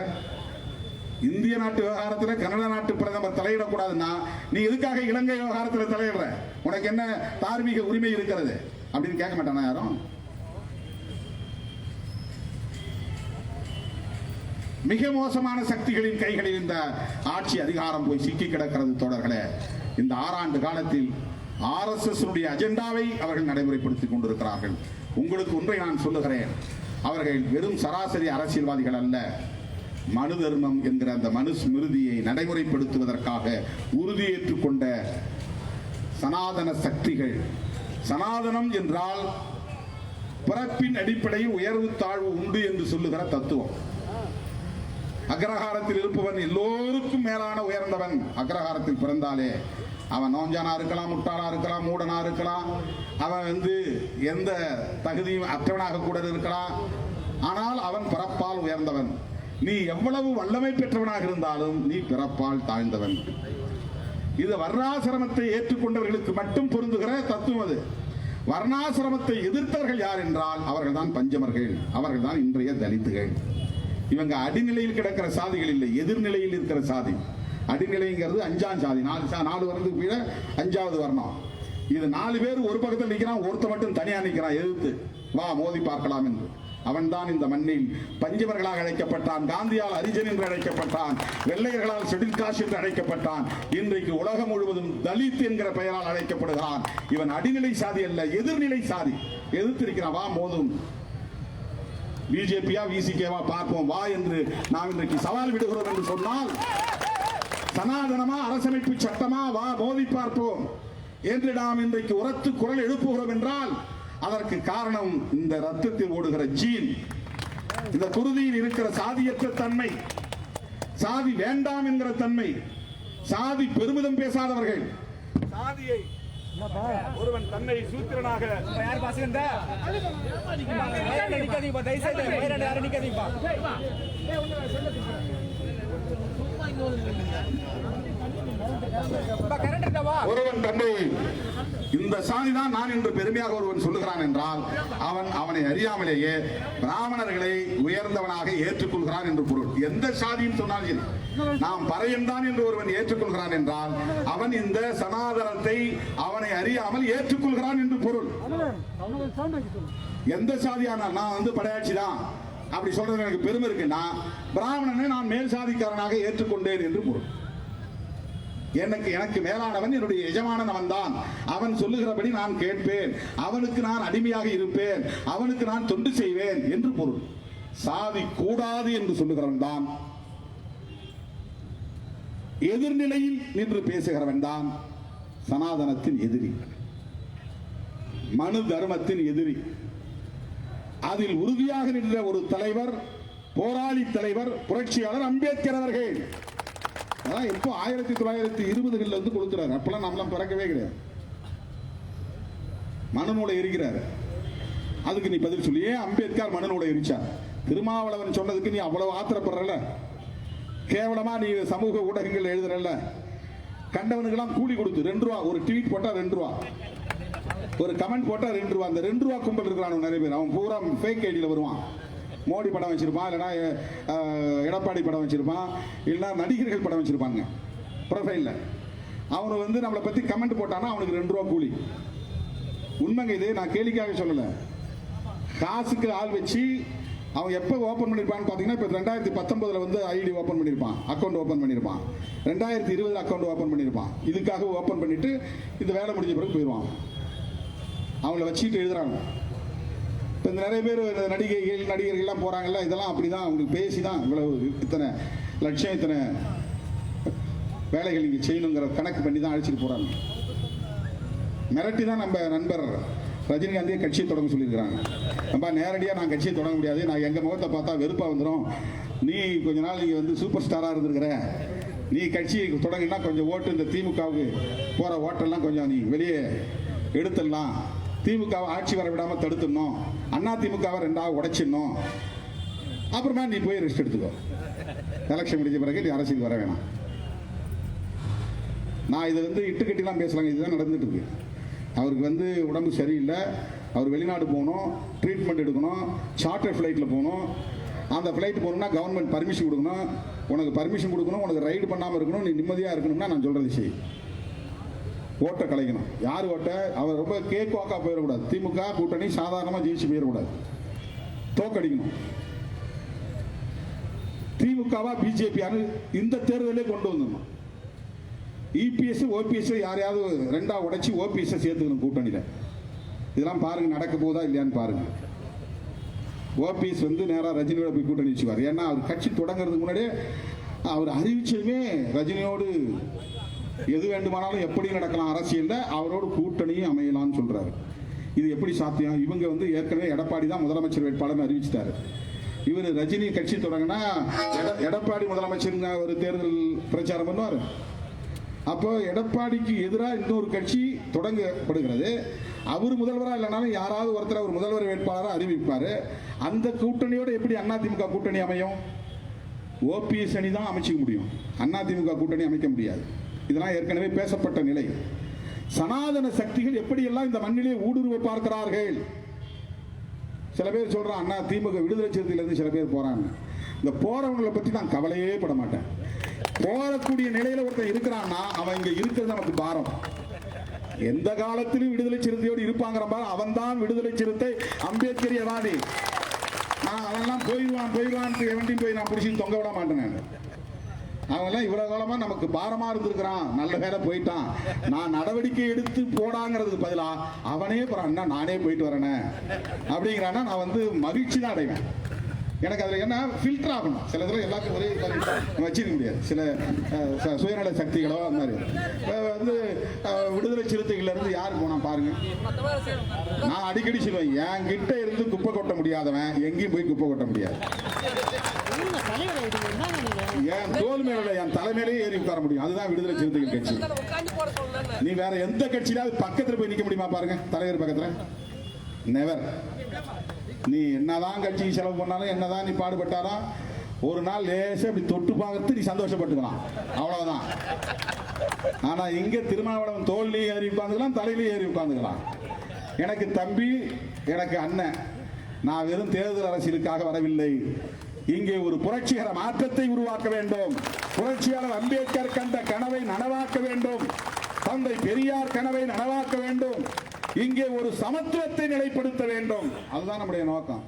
A: இந்திய நாட்டு விவகாரத்தில் கனடா நாட்டு பிரதமர் தலையிடக்கூடாதுன்னா நீ எதுக்காக இலங்கை விவகாரத்தில் தலையிடுற? உனக்கு என்ன தார்மீக உரிமை இருக்கிறது அப்படின்னு கேட்க மாட்டானா யாரும்? மிக மோசமான சக்திகளின் கைகளில் இந்த ஆட்சி அதிகாரம் போய் சிக்கி கிடக்கிறது. தோழர்களே, இந்த 6 ஆண்டு காலத்தில் RSS அஜெண்டாவை அவர்கள் நடைமுறைப்படுத்திக் கொண்டிருக்கிறார்கள். உங்களுக்கு ஒன்றை நான் சொல்லுகிறேன், அவர்கள் வெறும் சராசரி அரசியல்வாதிகள் அல்ல. மனு தர்மம் என்கிற அந்த மனுஸ்மிருதியை நடைமுறைப்படுத்துவதற்காக உறுதியேற்றுக் கொண்ட சனாதன சக்திகள். சனாதனம் என்றால் பிறப்பின் அடிப்படையில் உயர்வு தாழ்வு உண்டு என்று சொல்லுகிற தத்துவம். அக்ரஹாரத்தில் இருப்பவன் எல்லோருக்கும் மேலான உயர்ந்தவன். அக்ரஹாரத்தில் பிறந்தாலே அவன் நோஞ்சானா இருக்கலாம், முட்டாளா இருக்கலாம், மூடனா இருக்கலாம், அவன் எந்த தகுதியும் அற்றவனாக கூட இருக்கலாம். ஆனால் அவன் பிறப்பால் உயர்ந்தவன். நீ எவ்வளவு வல்லமை பெற்றவனாக இருந்தாலும் நீ பிறப்பால் தாழ்ந்தவன். இது வர்ணாசிரமத்தை ஏற்றுக்கொண்டவர்களுக்கு மட்டும் பொருந்துகிற தத்துவம். அது வர்ணாசிரமத்தை எதிர்த்தவர்கள் யார் என்றால் அவர்கள் தான் பஞ்சமர்கள், அவர்கள் தான் இன்றைய தலித்துகள். இவங்க அடிநிலையில் கிடக்கிற சாதிகள் இல்லை, எதிர்நிலையில் இருக்கிற சாதி. அடிநிலைங்கிறது 5ஆம் சாதி, 4 வரதுக்கு கீழே 5வது வர்ணம். இது 4 பேர் ஒரு பக்கத்தில் நிற்கிறான், ஒருத்த மட்டும் தனியா நிற்கிறான் எதிர்த்து. வா மோதி பார்க்கலாம் என்று. அவன் தான் இந்த மண்ணில் பஞ்சமர்களாக அழைக்கப்பட்டான், காந்தியால் அரிஜன் என்று அழைக்கப்பட்டான், வெள்ளையர்களால் ஷெட்யூல் காஸ்ட் என்று அழைக்கப்பட்டான். இன்றைக்கு உலகம் முழுவதும் தலித் என்கிற பெயரால் அழைக்கப்படுகிறான். இவன் அடிநிலை சாதி அல்ல, எதிர்நிலை சாதி. எதிர்த்திருக்கிறான், வா மோதும். பிஜேபியா விசிகேவா பார்ப்போம் வா என்று நாம் இன்றைக்கு சவால் விடுகிறோம் என்று சொன்னால், சனாதனமா அரசமைப்பு சட்டமா வா மோதி பார்ப்போம் என்று நாம் இன்றைக்கு உரத்து குரல் எழுப்புகிறோம் என்றால் அதற்கு காரணம் இந்த ரத்தத்தில் ஓடுகிற ஜீன், இந்த குருதியில் இருக்கிற சாதியற்ற தன்மை, சாதி வேண்டாம் என்கிற தன்மை, சாதி பெருமிதம் பேசாதவர்கள். சாதியை ஒருவன் தன்னை சூத்திரனாக யார் பாசுகின்ற ஒருவன் தன்னை இந்த சாதிதான் நான் என்று பெருமையாக ஒருவன் சொல்லுகிறான் என்றால் அவனை அறியாமலேயே பிராமணர்களை உயர்ந்தவனாக ஏற்றுக்கொள்கிறான் என்று பொருள். எந்த சாதியும் சொன்னாலும் நாம் பறையன் தான் என்று ஒருவன் ஏற்றுக்கொள்கிறான் என்றால் அவன் இந்த சனாதனத்தை அவனை அறியாமல் ஏற்றுக்கொள்கிறான் என்று பொருள். எந்த சாதியான நான் படையாட்சி தான் அப்படி சொல்றது எனக்கு பெருமை இருக்குன்னா பிராமணனை நான் மேல் சாதிக்காரனாக ஏற்றுக்கொண்டேன் என்று பொருள். எனக்கு மேலானவன் என்னுடைய எஜமானன் அவன் தான், அவன் சொல்லுகிறபடி நான் கேட்பேன், அவனுக்கு நான் அடிமையாக இருப்பேன், அவனுக்கு நான் தொண்டு செய்வேன் என்று பொருள். சாதி கூடாது என்று சொல்லுகிறவன் தான், எதிர்நிலையில் நின்று பேசுகிறவன் தான் சனாதனத்தின் எதிரி, மனு தர்மத்தின் எதிரி. அதில் உறுதியாக நின்ற ஒரு தலைவர், போராளி தலைவர், புரட்சியாளர் அம்பேத்கர் அவர்கள். இப்போ 1920களில் கொடுக்கிறார். அப்பெல்லாம் நம்மளாம் பிறக்கவே கிடையாது. மனநூலை எரிக்கிறார். அதுக்கு நீ பதில் சொல்லி, ஏன் அம்பேத்கர் மனநூலை எரிச்சார்? திருமாவளவன் சொன்னதுக்கு நீ அவ்வளவு ஆத்திரப்படுறல, கேவலமா நீ சமூக ஊடகங்கள் எழுதுறல, கண்டவனுக்கெல்லாம் கூலி கொடுத்து 2 ரூபா, ஒரு ட்வீட் போட்டா 2 ரூபா, ஒரு கமெண்ட் போட்டா 2 ரூபா. அந்த 2 ரூபா கும்பல் இருக்கிறான் நிறைய பேர். அவன் பூரா ஃபேக் ஐடியில் வருவான். மோடி படம் வச்சிருப்பான், இல்லைன்னா எடப்பாடி படம் வச்சிருப்பான், இல்லைன்னா நடிகர்கள் படம் வச்சிருப்பாங்க ப்ரொஃபைல்ல. அவனு நம்மளை பத்தி கமெண்ட் போட்டானா அவனுக்கு 2 ரூபா கூலி. உண்மைங்க, இது நான் கேலிக்காக சொல்லல. காசுக்கு ஆள் வச்சு அவன் எப்போ ஓப்பன் பண்ணியிருப்பான்னு பார்த்தீங்கன்னா, இப்போ 2019 ஐடி ஓப்பன் பண்ணியிருப்பான், அக்கௌண்ட் ஓப்பன் பண்ணியிருப்பான். 2020 அக்கௌண்ட் ஓப்பன் பண்ணியிருப்பான். இதுக்காக ஓப்பன் பண்ணிட்டு இந்த வேலை முடிஞ்ச பிறகு போயிடுவான். அவங்கள வச்சுட்டு எழுதுறாங்க.
B: இப்போ இந்த நிறைய பேர் நடிகர்கள்லாம் போகிறாங்கல்ல, இதெல்லாம் அப்படி தான் அவங்களுக்கு பேசி தான் இவ்வளவு இத்தனை லட்சம் இத்தனை வேலைகள் இங்கே செய்யணுங்கிற கணக்கு பண்ணி தான் அழைச்சிட்டு போகிறாங்க. மிரட்டி தான் நம்ம நண்பர் ரஜினிகாந்தியை கட்சியை தொடங்க சொல்லியிருக்கிறாங்க. நம்ம நேரடியாக நான் கட்சியை தொடங்க முடியாது, நான் எங்கள் முகத்தை பார்த்தா வெறுப்பாக வந்துடும், நீ கொஞ்ச நாள் நீங்கள் வந்து சூப்பர் ஸ்டாராக இருந்திருக்கிற, நீ கட்சி தொடங்கினா கொஞ்சம் ஓட்டு இந்த திமுகவுக்கு போகிற ஓட்டெல்லாம் கொஞ்சம் நீ வெளியே எடுத்துடலாம், திமுகவை ஆட்சி வர விடாமல் தடுத்துடணும், அண்ணா திமுகவை ரெண்டாவது உடைச்சிடணும், அப்புறமா நீ போய் ரெஸ்ட் எடுத்துக்கோ, எலெக்ஷன் முடிஞ்ச பிறகு நீ அரசியல் வர வேணாம். நான் இதை வந்து இட்டுக்கட்டிலாம் பேசலாங்க, இதுதான் நடந்துட்டு இருக்கு. அவருக்கு வந்து உடம்பு சரியில்லை, அவர் வெளிநாடு போகணும், ட்ரீட்மெண்ட் எடுக்கணும், சார்ட்டர் ஃப்ளைட்டில் போகணும், அந்த ஃப்ளைட் போகணும்னா கவர்மெண்ட் பர்மிஷன் கொடுக்கணும், உனக்கு பர்மிஷன் கொடுக்கணும், உனக்கு ரைடு பண்ணாமல் இருக்கணும், நீ நிம்மதியாக இருக்கணும்னா நான் சொல்கிறது சரி, ஓட்டை கலைக்கணும். யார் ஓட்டை? அவர் ரொம்ப கேக் வாக்கா போயிடக்கூடாது, திமுக கூட்டணி சாதாரணமாக ஜெயிச்சு போயிடக்கூடாது, தோக்கடிக்கணும். திமுகவா பிஜேபியானு இந்த தேர்தலே கொண்டு வந்துடணும். இபிஎஸ் ஓபிஎஸ் யாரையாவது ரெண்டா உடைச்சி ஓபிஎஸ் சேர்த்துக்கணும் கூட்டணியில். இதெல்லாம் பாருங்க நடக்க போதா இல்லையான்னு பாருங்க. ஓபிஎஸ் வந்து நேராக ரஜினியோட போய் கூட்டணி வச்சுவார். ஏன்னா அவர் கட்சி தொடங்குறதுக்கு முன்னாடியே அவர் அறிவிச்சதுமே ரஜினியோடு எது வேண்டுமானாலும் எப்படி நடக்கலாம் அரசியலில் அவரோடு கூட்டணியும் அமையலாம்னு சொல்றாரு. இது எப்படி சாத்தியம்? இவங்க வந்து ஏற்கனவே எடப்பாடி தான் முதலமைச்சர் வேட்பாளர்னு அறிவிச்சிட்டாரு. இவர் ரஜினி கட்சி தொடங்கினா எடப்பாடி முதலமைச்சருங்க ஒரு தேர்தல் பிரச்சாரம் பண்ணுவார். அப்போ எடப்பாடிக்கு எதிராக இன்னொரு கட்சி தொடங்கப்படுகிறது. அவர் முதல்வராக இல்லைனாலும் யாராவது ஒருத்தர் அவர் முதல்வர் வேட்பாளராக அறிவிப்பார். அந்த கூட்டணியோட எப்படி அதிமுக கூட்டணி அமையும்? ஓபிஎஸ் அணி தான் அமைச்சிக்க முடியும், அதிமுக கூட்டணி அமைக்க முடியாது. இதெல்லாம் ஏற்கனவே பேசப்பட்ட நிலை. சனாதன சக்திகள் எப்படியெல்லாம் இந்த மண்ணிலே ஊடுருவ பார்க்கிறார்கள். சில பேர் சொல்றான் திமுக விடுதலை சிறுத்தையிலிருந்து சில பேர் போறாங்க. இந்த போறவங்களை பற்றி நான் கவலையே பட மாட்டேன். போறக்கூடிய நிலையில ஒருத்தன் இருக்கிறான்னா அவன் இங்க இருக்கிறது நமக்கு பாரம். எந்த காலத்திலும் விடுதலை சிறுத்தையோடு இருப்பாங்கிற மாதிரி அவன் தான் விடுதலை சிறுத்தை அம்பேத்கரியவாதி. நான் அவன்லாம் போயிடுவான் எவன்டையும் போய் நான் பிடிச்சி தொங்க விட மாட்டேன். அவன்லாம் இவ்வளவு காலமா நமக்கு பாரமா இருந்திருக்கிறான், நல்ல வேலை போயிட்டான், நான் நடவடிக்கை எடுத்து போடாங்கிறதுக்கு பதிலா அவனே அண்ணா நானே போயிட்டு வரேனே அப்படிங்கிறான்னா நான் வந்து மகிழ்ச்சி தான் அடைவேன். எனக்கு அதில் என்ன ஃபில்டர் ஆகணும். சில இதில் எல்லாத்தையும் ஒரே வச்சிருக்க முடியாது. சில சுயநல சக்திகளோ அந்த மாதிரி வந்து விடுதலை சிறுத்தைகள்லேருந்து யார் போனா பாருங்க. நான் அடிக்கடி சொல்லுவேன், என் கிட்ட இருந்து குப்பை கொட்ட முடியாதவன் எங்கேயும் போய் குப்பை கொட்ட முடியாது. என் தோல் மேல என் தலைமையிலேயே ஏறி உட்கார முடியும். அதுதான் விடுதலை சிறுத்தைகள் கட்சி. நீ வேற எந்த கட்சியிலாவது பக்கத்தில் போய் நிற்க முடியுமா பாருங்க, தலைவர் பக்கத்தில்? நெவர். நீ என்னதான் கட்சிக்கு செலவு பண்ணாலும் என்னதான் நீ பாடுபட்டாலும் ஒரு நாள் லேசா இப்படி தொட்டு பார்த்து நீ சந்தோஷப்பட்டுக்கலாம், அவ்வளவுதான். ஆனா இங்க திருமாவளவன் தோல்லையும் ஏறி உட்காந்துக்கலாம், தலையிலையும் ஏறி உட்காந்துக்கலாம். எனக்கு தம்பி, எனக்கு அண்ணன். நான் வெறும் தேர்தல் அரசியலுக்காக வரவில்லை. இங்கே ஒரு புரட்சிகர மாற்றத்தை உருவாக்க வேண்டும். புரட்சியாளர் அம்பேத்கர் கண்ட கனவை நனவாக்க வேண்டும். தந்தை பெரியார் கனவை நனவாக்க வேண்டும். இங்கே ஒரு சமத்துவத்தை நிலைப்படுத்த வேண்டும். அதுதான் நம்முடைய நோக்கம்.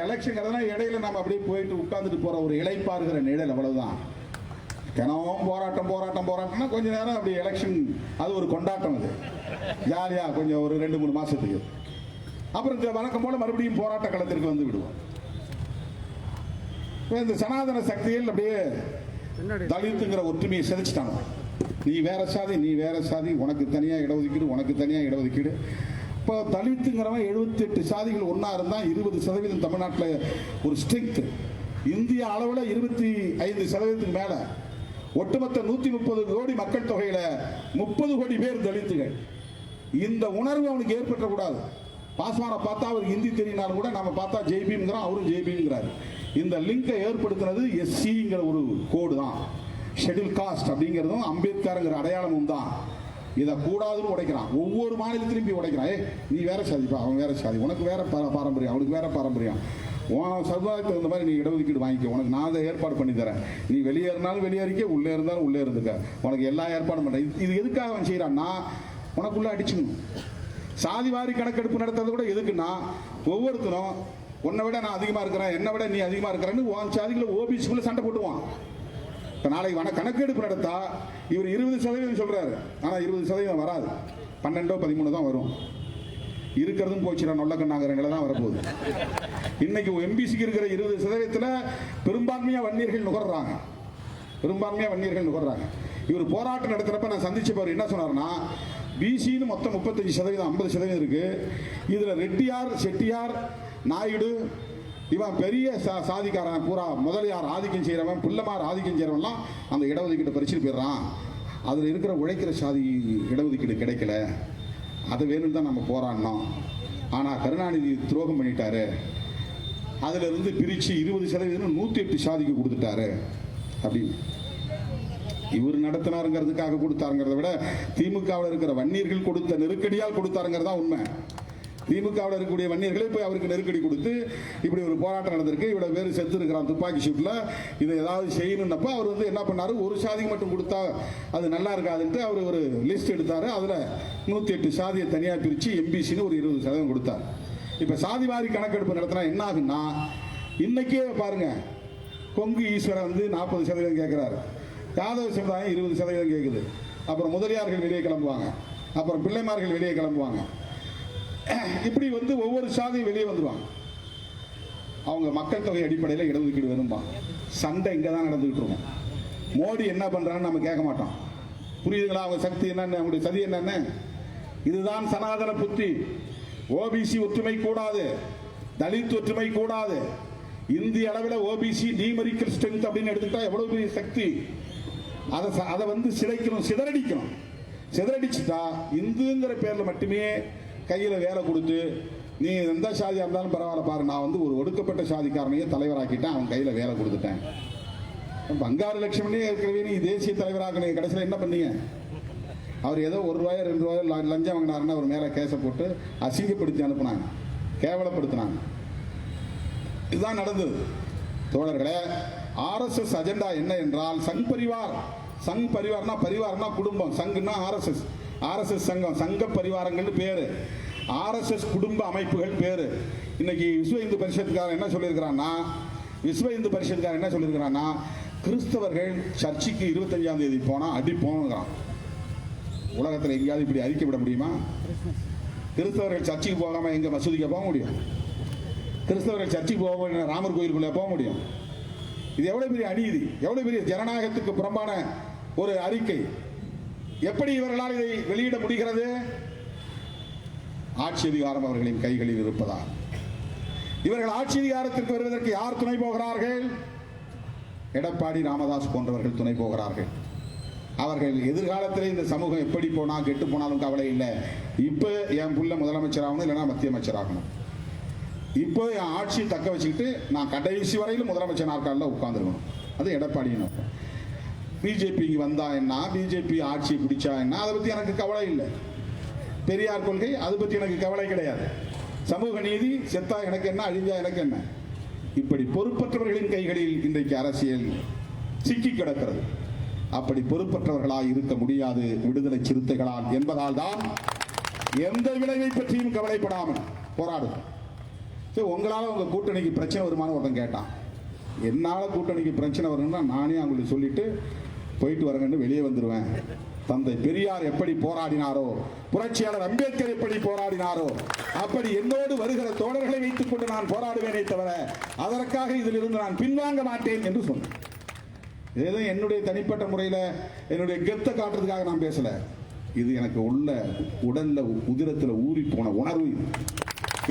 B: எலெக்ஷன் இடையில நம்ம அப்படியே போயிட்டு உட்கார்ந்துட்டு போற ஒரு இளைப்பாறுகிற நிழல், அவ்வளவுதான். தினமும் போராட்டம்னா கொஞ்ச நேரம் அப்படி எலெக்ஷன் அது ஒரு கொண்டாட்டம், அது ஜாலியா கொஞ்சம் ஒரு 2-3 மாசத்துக்கு. அப்புறம் வழக்கம் போல மறுபடியும் போராட்ட களத்திற்கு வந்து விடுவோம். இந்த சனாதன சக்திகள் அப்படியே தலித்துங்கிற ஒற்றுமையை சிதைச்சிட்டாங்க. நீ வேற சாதி, நீ வேற சாதி, உனக்கு தனியா இடஒதுக்கீடு, உனக்கு தனியா இடஒதுக்கீடு. இப்போ தலித்துங்கிறவன் 78 சாதிகள் ஒன்னா இருந்தா 20% தமிழ்நாட்டில் ஒரு ஸ்ட்ரென்த். இந்திய அளவில் 25% மேல. ஒட்டுமொத்த 130 கோடி மக்கள் தொகையில 30 கோடி பேர் தலித்துகள். இந்த உணர்வு அவனுக்கு ஏற்பட்டக்கூடாது. பாஸ்வானை பார்த்தா அவருக்கு ஹிந்தி தெரியினாலும் கூட நம்ம பார்த்தா ஜெய்பீம்ங்கிறோம், அவரும் ஜெய்பீம்ங்கிறாரு. இந்த லிங்கை ஏற்படுத்துறது எஸ்சிங்கிற ஒரு கோடு தான். ஷெட்யூல் காஸ்ட் அப்படிங்கிறதும் அம்பேத்கர்ங்கிற அடையாளமும் தான். இதை கூடாதுன்னு உடைக்கிறான். ஒவ்வொரு மாநிலத்திலும் போய் உடைக்கிறான். நீ வேற சாதிப்பா, அவன் வேற சாதி, உனக்கு வேற பாரம்பரியம், அவனுக்கு வேற பாரம்பரியம், உன் சமுதாயத்துக்கு தகுந்த மாதிரி நீ இடஒதுக்கீடு வாங்கிக்க, உனக்கு நான் அதை ஏற்பாடு பண்ணி தரேன், நீ வெளியேறினாலும் வெளியேறிக்க, உள்ளே இருந்தாலும் உள்ளே இருந்துக்க, உனக்கு எல்லா ஏற்பாடும் பண்ணுறேன். இது எதுக்காக அவன் செய்கிறான்னா உனக்குள்ள அடிச்சுக்கணும். சாதிவாரி கணக்கெடுப்பு நடத்துறது கூட எதுக்குன்னா ஒவ்வொருத்தரும் உன்னை விட நான் அதிகமாக இருக்கிறேன், என்னை விட நீ அதிகமாக இருக்கிறேன்னு உன் சாதிகளை ஓபிசிக்குள்ள சண்டை போட்டுவான். இப்போ நாளைக்கு கணக்கெடுப்பு நடத்தா இவர் 20% சொல்றாரு, ஆனால் 20% வராது, 12-13 தான் வரும். இருக்கிறதும் போச்சுடா நொல்லக்கண்ணாங்கிறங்கள தான் வரப்போகுது. இன்னைக்கு எம்பிசிக்கு இருக்கிற 20% பெரும்பான்மையா வன்னியர்கள் நுகர்றாங்க. இவர் போராட்டம் நடத்துறப்ப நான் சந்திச்சவர் என்ன சொன்னார்னா, பிசின்னு மொத்தம் 35%, 50% இருக்கு. இதுல ரெட்டியார், செட்டியார், நாயுடு, இவன் பெரிய சாதிக்காரன் பூரா முதலியார் ஆதிக்கம் செய்யறவன், புள்ளமார் ஆதிக்கம் செய்யறவன்லாம் அந்த இடஒதுக்கீட்டை பறிச்சுட்டு போயிடுறான். அதுல இருக்கிற உழைக்கிற சாதி இடஒதுக்கீடு கிடைக்கல, அதை வேணும் தான் நம்ம போராடினோம். ஆனா கருணாநிதி துரோகம் பண்ணிட்டாரு, அதுல இருந்து பிரிச்சு 20% 108 சாதிக்கு கொடுத்துட்டாரு அப்படின்னு இவர் நடத்தினாருங்கிறதுக்காக கொடுத்தாருங்கிறத விட திமுகவில் இருக்கிற வன்னியர்கள் கொடுத்த நெருக்கடியால் கொடுத்தாருங்கிறதா உண்மை. திமுகவில் இருக்கக்கூடிய வன்னியர்களே போய் அவருக்கு நெருக்கடி கொடுத்து இப்படி ஒரு போராட்டம் நடந்திருக்கு, இவ்வளவு பேர் செத்து இருக்கிறான் துப்பாக்கி சூட்டில், இதை ஏதாவது செய்யணும்னப்ப அவர் வந்து என்ன பண்ணாரு, ஒரு சாதிக்கு மட்டும் கொடுத்தா அது நல்லா இருக்காதுன்ட்டு அவர் ஒரு லிஸ்ட் எடுத்தாரு. அதில் 108 சாதியை தனியாக பிரித்து எம்பிசின்னு ஒரு 20% கொடுத்தார். இப்போ சாதிவாரி கணக்கெடுப்பு நடத்தினா என்ன ஆகுன்னா, இன்னைக்கே பாருங்க, கொங்கு ஈஸ்வரன் வந்து 40% கேட்கிறாரு, யாதவ சமுதாயம் 20% கேட்குது, அப்புறம் முதலியார்கள் வெளியே கிளம்புவாங்க, அப்புறம் பிள்ளைமார்கள் வெளியே கிளம்புவாங்க. இப்படி வந்து ஒவ்வொரு சாதியும் வெளியே வந்துடுவாங்க. அவங்க மக்கள் தொகை அடிப்படையில் இடஒதுக்கீடு வேணும்பா. சண்டை இங்கே தான் நடந்துகிட்டு இருக்கும். மோடி என்ன பண்றான்னு நம்ம கேட்க மாட்டோம். புரியுதுங்களா? அவங்க சக்தி என்னன்னு, அவங்களுடைய சதி என்னன்னு. இதுதான் சனாதன புத்தி. ஓபிசி ஒற்றுமை கூடாது, தலித் ஒற்றுமை கூடாது. இந்திய அளவில் ஓபிசி நியூமெரிக்கல் ஸ்ட்ரென்த் அப்படின்னு எடுத்துக்கிட்டா எவ்வளவு பெரிய சக்தி. அதை வந்து சிதைக்கணும், சிதறடிச்சுட்டா இந்துங்கிற பேர்ல மட்டுமே கையில வேலை கொடுத்து, நீ எந்த சாதியா இருந்தாலும் பரவாயில்ல பாரு, நான் வந்து ஒரு ஒடுக்கப்பட்ட சாதிக்காரனையே தலைவராக்கிட்டேன், அவன் கையில வேலை கொடுத்துட்டேன். பங்காரு லட்சுமணே இருக்கிறவே நீ தேசிய தலைவராக கடைசியில் என்ன பண்ணீங்க? அவர் ஏதோ ₹1 ₹2 லஞ்சம் வாங்கினாருன்னு அவர் மேல கேச போட்டு அசிங்கப்படுத்தி அனுப்புனாங்க, கேவலப்படுத்தினாங்க. இதுதான் நடந்தது தோழர்களே. ஆர்எஸ்எஸ் அஜெண்டா என்ன என்றால் சங் பரிவார்னா குடும்பம், சங்குன்னா ஆர்எஸ்எஸ் சங்கம், சங்க பரிவாரங்கள் பேரு, ஆர்எஸ்எஸ் குடும்ப அமைப்புகள் பேரு. இன்னைக்கு விஸ்வ இந்து பரிஷத்துக்காரன் என்ன சொல்லியிருக்கிறான்னா, கிறிஸ்தவர்கள் சர்ச்சுக்கு 25ஆம் தேதி போனா அடிப்போங்கிறான். உலகத்தில் எங்கேயாவது இப்படி அறிக்கை விட முடியுமா? கிறிஸ்தவர்கள் சர்ச்சுக்கு போகாம எங்க மசூதிக்கு போக முடியும்? கிறிஸ்தவர்கள் சர்ச்சுக்கு போக ராமர் கோயிலுக்குள்ள போக முடியும்? இது எவ்வளவு பெரிய அநீதி, எவ்வளவு பெரிய ஜனநாயகத்துக்கு புறம்பான ஒரு அறிக்கை. எப்படி இவர்களால் இதை வெளியிட முடிகிறது? ஆட்சி அதிகாரம் அவர்களின் கைகளில் இருப்பதால். இவர்கள் ஆட்சி அதிகாரத்திற்கு வருவதற்கு யார் துணை போகிறார்கள்? எடப்பாடி ராமதாஸ் போன்றவர்கள் துணை போகிறார்கள். அவர்கள் எதிர்காலத்தில் இந்த சமூகம் எப்படி போனா கெட்டு போனாலும் கவலை இல்லை, இப்ப என் புள்ள முதலமைச்சராகணும், இல்லைன்னா மத்திய அமைச்சராகணும், இப்போ என் ஆட்சியை தக்க வச்சுக்கிட்டு நான் கடைசி வரையிலும் முதலமைச்சர் நாற்காலில் உட்கார்ந்துருக்கணும். அது எடப்பாடியின் நோக்கம். பிஜேபி வந்தா என்ன, பிஜேபி ஆட்சியை பிடிச்சா என்ன, அதை பத்தி எனக்கு கவலை இல்லை. பெரியார் கொள்கை, அதை பத்தி எனக்கு கவலை கிடையாது. சமூக நீதி, செத்தா எனக்கு என்ன, அழிஞ்சா எனக்கு என்ன. இப்படி பொறுப்பற்றவர்களின் கைகளில் இன்றைக்கு அரசியல் சிக்கி கிடக்கிறது. அப்படி பொறுப்பற்றவர்களால் இருக்க முடியாது விடுதலை சிறுத்தைகளால் என்பதால் தான் எந்த விளைவை பற்றியும் கவலைப்படாமல் போராடும். உங்களால உங்க கூட்டணிக்கு பிரச்சனை வருமானு ஒருத்தன் கேட்டான். என்னால கூட்டணிக்கு பிரச்சனை வரும்னா நானே அவங்களுக்கு சொல்லிட்டு போயிட்டு வரங்கன்னு வெளியே வந்துடுவேன். தந்தை பெரியார் எப்படி போராடினாரோ, புரட்சியாளர் அம்பேத்கர் எப்படி போராடினாரோ, அப்படி என்னோடு வருகிற தோழர்களை வைத்துக் கொண்டு நான் போராடுவேனே தவிர அதற்காக இதிலிருந்து நான் பின்வாங்க மாட்டேன் என்று சொன்னேன். ஏதோ என்னுடைய தனிப்பட்ட முறையில் என்னுடைய கெத்தை காட்டுறதுக்காக நான் பேசல. இது எனக்கு உள்ள உடல்ல உதிரத்தில் ஊறி போன உணர்வு இது.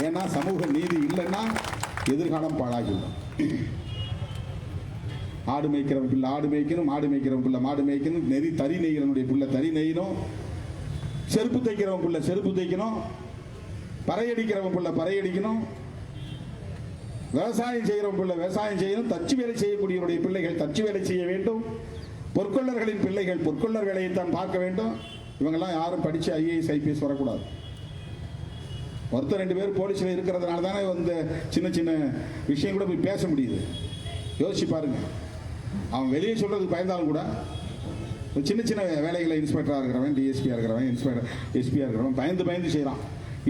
B: ஏன்னா சமூக நீதி இல்லைன்னா எதிர்காலம் பாழாகிவிடும். ஆடு மேய்க்கிறவன் பிள்ளை ஆடு மேய்க்கணும், மாடு மேய்க்கிறவன் பிள்ளை மாடு மேய்க்கணும், நெறி தறி நெய்கிறவனுடைய பிள்ளை தறி நெய்யணும், செருப்பு தைக்கிறவன் பிள்ளை செருப்பு தைக்கணும், பறையடிக்கிறவன் பிள்ளை பறையடிக்கணும், விவசாயம் செய்கிறவன் பிள்ளை விவசாயம் செய்யணும், தச்சு வேலை செய்யக்கூடியவருடைய பிள்ளைகள் தச்சு வேலை செய்ய வேண்டும், பொற்கொள்ளர்களின் பிள்ளைகள் பொற்கொள்ளர் வேலையை தான் பார்க்க வேண்டும். இவங்கெல்லாம் யாரும் படிச்சு ஐஏஎஸ் ஐபிஎஸ் வரக்கூடாது. ஒருத்தர் 2 பேர் போலீஸ்ல இருக்கிறதுனால தானே இந்த சின்ன சின்ன விஷயம் கூட போய் பேச முடியுது. யோசிச்சு பாருங்க. அவன் வெளியே சொல்றதுக்கு பயந்தாலும் கூட சின்ன சின்ன வேலைகளை இன்ஸ்பெக்டராக இருக்கிறவன், டிஎஸ்பியாக இருக்கிறவன், எஸ்பியாக இருக்கிறவன் பயந்து செய்கிறான்.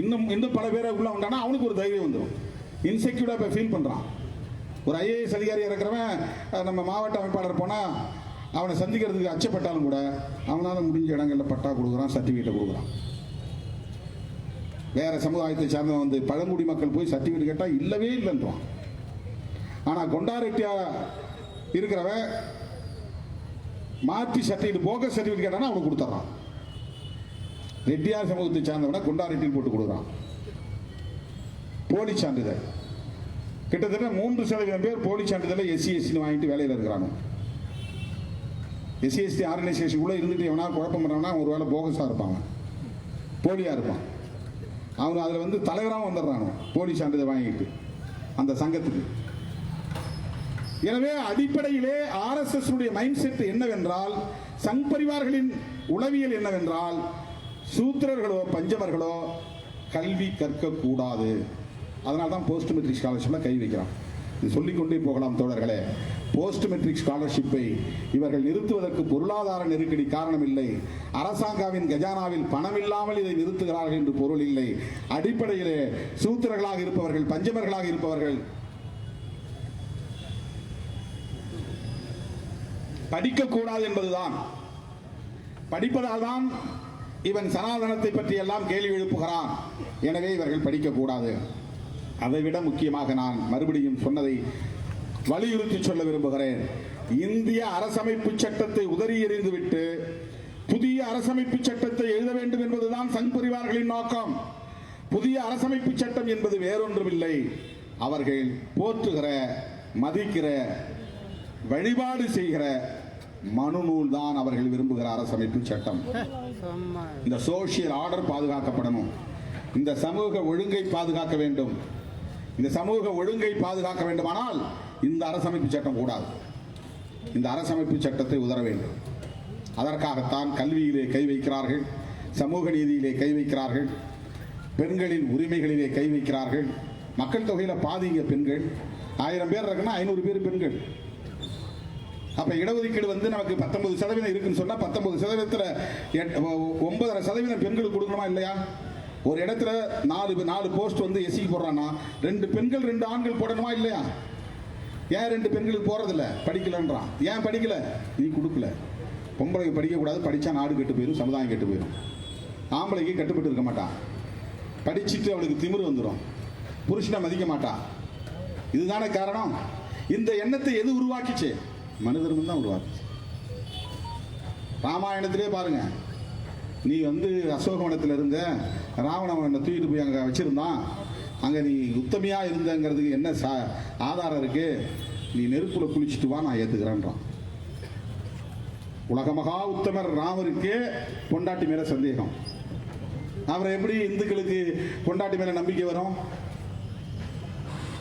B: இன்னும் பல பேரை உள்ள வந்தானா அவனுக்கு ஒரு தைரியம் வந்துடும். இன்செக்யூர்டாக இப்போ ஃபீல் பண்ணுறான். ஒரு ஐஏஎஸ் அதிகாரியாக இருக்கிறவன் நம்ம மாவட்ட அமைப்பாளர் போனால் அவனை சந்திக்கிறதுக்கு அச்சப்பட்டாலும் கூட அவனால் முடிஞ்ச இடங்களில் பட்டா கொடுக்குறான், சர்டிஃபிகேட்டை கொடுக்குறான். வேற சமுதாயத்தை சார்ந்தவன் வந்து பழங்குடி மக்கள் போய் சர்டிபிகேட் கேட்டா இல்லவே இல்லைன்றான். ஆனா கொண்டாரெட்டியா இருக்கிறவன் மாற்றி சர்டிபிகேட் போக சர்டிபிகேட் கேட்டானா அவனுக்கு கொடுத்துறான். ரெட்டியார் சமூகத்தை சார்ந்தவன கொண்டாரெட்டியில் போட்டு கொடுக்குறான் போலி சான்றிதழ். கிட்டத்தட்ட 3% பேர் போலி சான்றிதழை எஸ்சி எஸ்டி வாங்கிட்டு வேலையில் இருக்கிறாங்க. எஸ்சி எஸ்டி ஆர்கனைசேஷன் கூட இருந்துட்டு எவனா குழப்பம் பண்ணான்னா ஒரு வேலை போகஸா இருப்பாங்க, போலியா இருப்பான். அவன் அதில் வந்து தலைவராக வந்துடுறானோ போலி சான்றிதழ் வாங்கிட்டு அந்த சங்கத்துக்கு. எனவே அடிப்படையிலே ஆர்எஸ்எஸ் மைண்ட் செட் என்னவென்றால், சங் பரிவார்களின் உளவியல் என்னவென்றால், சூத்திரர்களோ பஞ்சமர்களோ கல்வி கற்கக்கூடாது. அதனால தான் போஸ்ட் மெட்ரிக் ஸ்காலர்ஷிப்ல கை வைக்கிறான். இது சொல்லிக்கொண்டே போகலாம் தோழர்களே. போஸ்ட் மெட்ரிக் ஸ்காலர்ஷிப்பை இவர்கள் நிறுத்துவதற்கு பொருளாதார நெருக்கடி காரணம் இல்லை. அரசாங்கவின் கஜானாவில் பணம் இல்லாமல் இதை நிறுத்துகிறார்கள் என்று பொருள் இல்லை. அடிப்படையிலே சூத்திரர்களாக இருப்பவர்கள், பஞ்சமர்களாக இருப்பவர்கள் படிக்கக்கூடாது என்பதுதான். படிப்பதால் தான் இவன் சனாதனத்தை பற்றி எல்லாம் கேள்வி எழுப்புகிறான். எனவே இவர்கள் படிக்கக்கூடாது. அதைவிட முக்கியமாக நான் மறுபடியும் சொன்னதை வலியுறுத்தி சொல்ல விரும்புகிறேன். இந்திய அரசமைப்பு சட்டத்தை உதறி எறிந்துவிட்டு புதிய அரசமைப்பு சட்டத்தை எழுத வேண்டும் என்பதுதான் சங் பரிவார்களின் நோக்கம். புதிய அரசமைப்பு சட்டம் என்பது வேறொன்றுமில்லை, அவர்கள் போற்றுகிற, மதிக்கிற, வழிபாடு செய்கிற மனு நூல் தான் அவர்கள் விரும்புகிற அரசமைப்பு சட்டம். இந்த சோசியல் ஆர்டர் பாதுகாக்கப்படணும். இந்த சமூக ஒழுங்கை பாதுகாக்க வேண்டும். இந்த சமூக ஒழுங்கை பாதுகாக்க வேண்டுமானால் இந்த அரசமைப்பு சட்டம் கூடாது. இந்த அரசமைப்பு சட்டத்தை உதற வேண்டும். அதற்காகத்தான் கல்வியிலே கை வைக்கிறார்கள், சமூக நீதியிலே கை வைக்கிறார்கள், பெண்களின் உரிமைகளிலே கை வைக்கிறார்கள். மக்கள் தொகையில பாதிங்க பெண்கள். 1000 பேர் இருக்குன்னா 500 பேர் பெண்கள். அப்ப இடஒதுக்கீடு வந்து நமக்கு 19% இருக்குன்னு சொன்னா 19%த்துல 9.5% பெண்களுக்கு கொடுக்கணுமா இல்லையா? ஒரு இடத்துல 4 போஸ்ட் வந்து எஸ்சி போடுறான்னா 2 பெண்கள் 2 ஆண்கள் போடணுமா இல்லையா? ஏன் 2 பெண்களுக்கு போறதில்ல? படிக்கலன்றான். ஏன் படிக்கல? நீ கொடுக்கல. பொம்பளைக்கு படிக்க கூடாது, படிச்சா நாடு கெட்டு போயிடும், சமுதாயம் கெட்டு போயிடும். ஆம்பளைக்கு கட்டுப்பட்டு இருக்க மாட்டான். படிச்சுட்டு அவளுக்கு திமிரு வந்துடும், புருஷனை மதிக்க மாட்டான். இதுதானே காரணம். இந்த எண்ணத்தை எது உருவாக்கிச்சு? மனு தர்மம் தான் உருவாக்குச்சு. ராமாயணத்திலே பாருங்க, நீ வந்து அசோகவனத்தில் இருந்த, ராவணன் தூக்கிட்டு போய் அங்கே வச்சிருந்தான், அங்கே நீ உத்தமையா இருந்தங்கிறதுக்கு என்ன ஆதாரம் இருக்கு? நீ நெருப்புல குளிச்சுட்டு வா, நான் ஏத்துக்கிறேன்றான். உலகமகா உத்தமர் ராமருக்கு பொண்டாட்டி மேல சந்தேகம். அவரை எப்படி இந்துக்களுக்கு பொண்டாட்டி மேல நம்பிக்கை வரும்?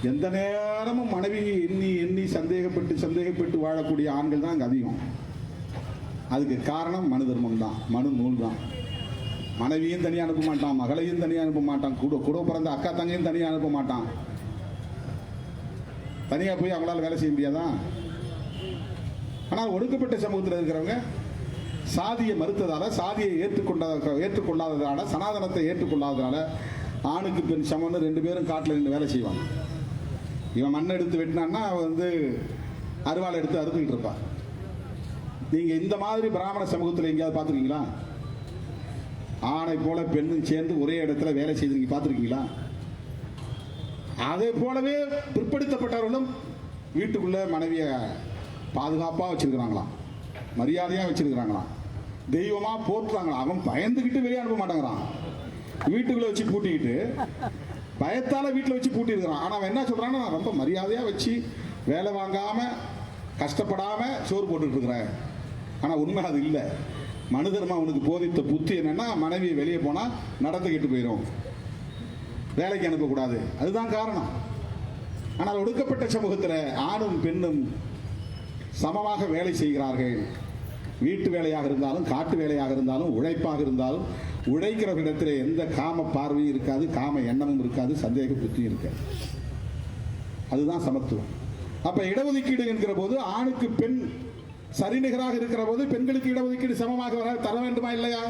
B: எந்த நேரமும் மனைவி எண்ணி எண்ணி சந்தேகப்பட்டு வாழக்கூடிய ஆண்கள் தான் அங்கே அதிகம். அதுக்கு காரணம் மனு தர்மம் தான், மனு நூல் தான். மனைவியும் தனியாக அனுப்ப மாட்டான், மகளையும் தனியாக அனுப்ப மாட்டான், கூட பிறந்த அக்கா தங்கையும் தனியாக அனுப்ப மாட்டான். தனியாக போய் அவங்களால வேலை செய்ய முடியாதான்? ஆனால் ஒடுக்கப்பட்ட சமூகத்தில் இருக்கிறவங்க சாதியை மறுத்ததால, சாதியை ஏற்றுக்கொள்ளாததால, சனாதனத்தை ஏற்றுக்கொள்ளாததால ஆணுக்கு பெண் சமம்னு 2 பேரும் காட்டில் நின்று வேலை செய்வாங்க. இவன் மண் எடுத்து வெட்டினான்னா அவன் வந்து அருவாள் எடுத்து அறுத்துக்கிட்டு இருப்பான். நீங்க இந்த மாதிரி பிராமண சமூகத்தில் எங்கேயாவது பார்த்துருக்கீங்களா? ஆணை போல பெண்ணும் சேர்ந்து ஒரே இடத்துல வேலை செய்து பார்த்துருக்கீங்களா? அதே போலவே பிற்படுத்தப்பட்டவர்களும் வீட்டுக்குள்ள மனைவிய பாதுகாப்பா வச்சிருக்கிறாங்களாம், மரியாதையா வச்சிருக்கிறாங்களாம், தெய்வமா போற்றுறாங்களாம். அவன் பயந்துகிட்டு வெளியே அனுப்ப மாட்டேங்கிறான், வீட்டுக்குள்ள வச்சு பூட்டிக்கிட்டு, பயத்தால வீட்டில் வச்சு பூட்டி இருக்கிறான். ஆனா அவன் என்ன சொல்றான்னா, நான் ரொம்ப மரியாதையா வச்சு வேலை வாங்காம கஷ்டப்படாம சோறு போட்டுட்டு இருக்கிறேன். ஆனா உண்மை அது இல்லை. மனு தர்மம் அவனுக்கு போதித்த புத்தி என்னன்னா, மனைவி வெளியே போனா நடந்து கெட்டு போயிடும், வேலைக்கு அனுப்பக்கூடாது. அதுதான் காரணம். ஆனால் ஒடுக்கப்பட்ட சமூகத்தில் ஆணும் பெண்ணும் சமமாக வேலை செய்கிறார்கள். வீட்டு வேலையாக இருந்தாலும், காட்டு வேலையாக இருந்தாலும், உழைப்பாக இருந்தாலும், உழைக்கிறவர்களிடத்தில் எந்த காம பார்வையும் இருக்காது, காம எண்ணமும் இருக்காது, சந்தேக புத்தியும் இருக்காது. அதுதான் சமத்துவம். அப்ப இடஒதுக்கீடு என்கிற போது ஆணுக்கு பெண் சரிநிகராக இருக்கிற போது பெண்களுக்கு இடஒதுக்கீடு சமமாக தர வேண்டுமா இல்லையா?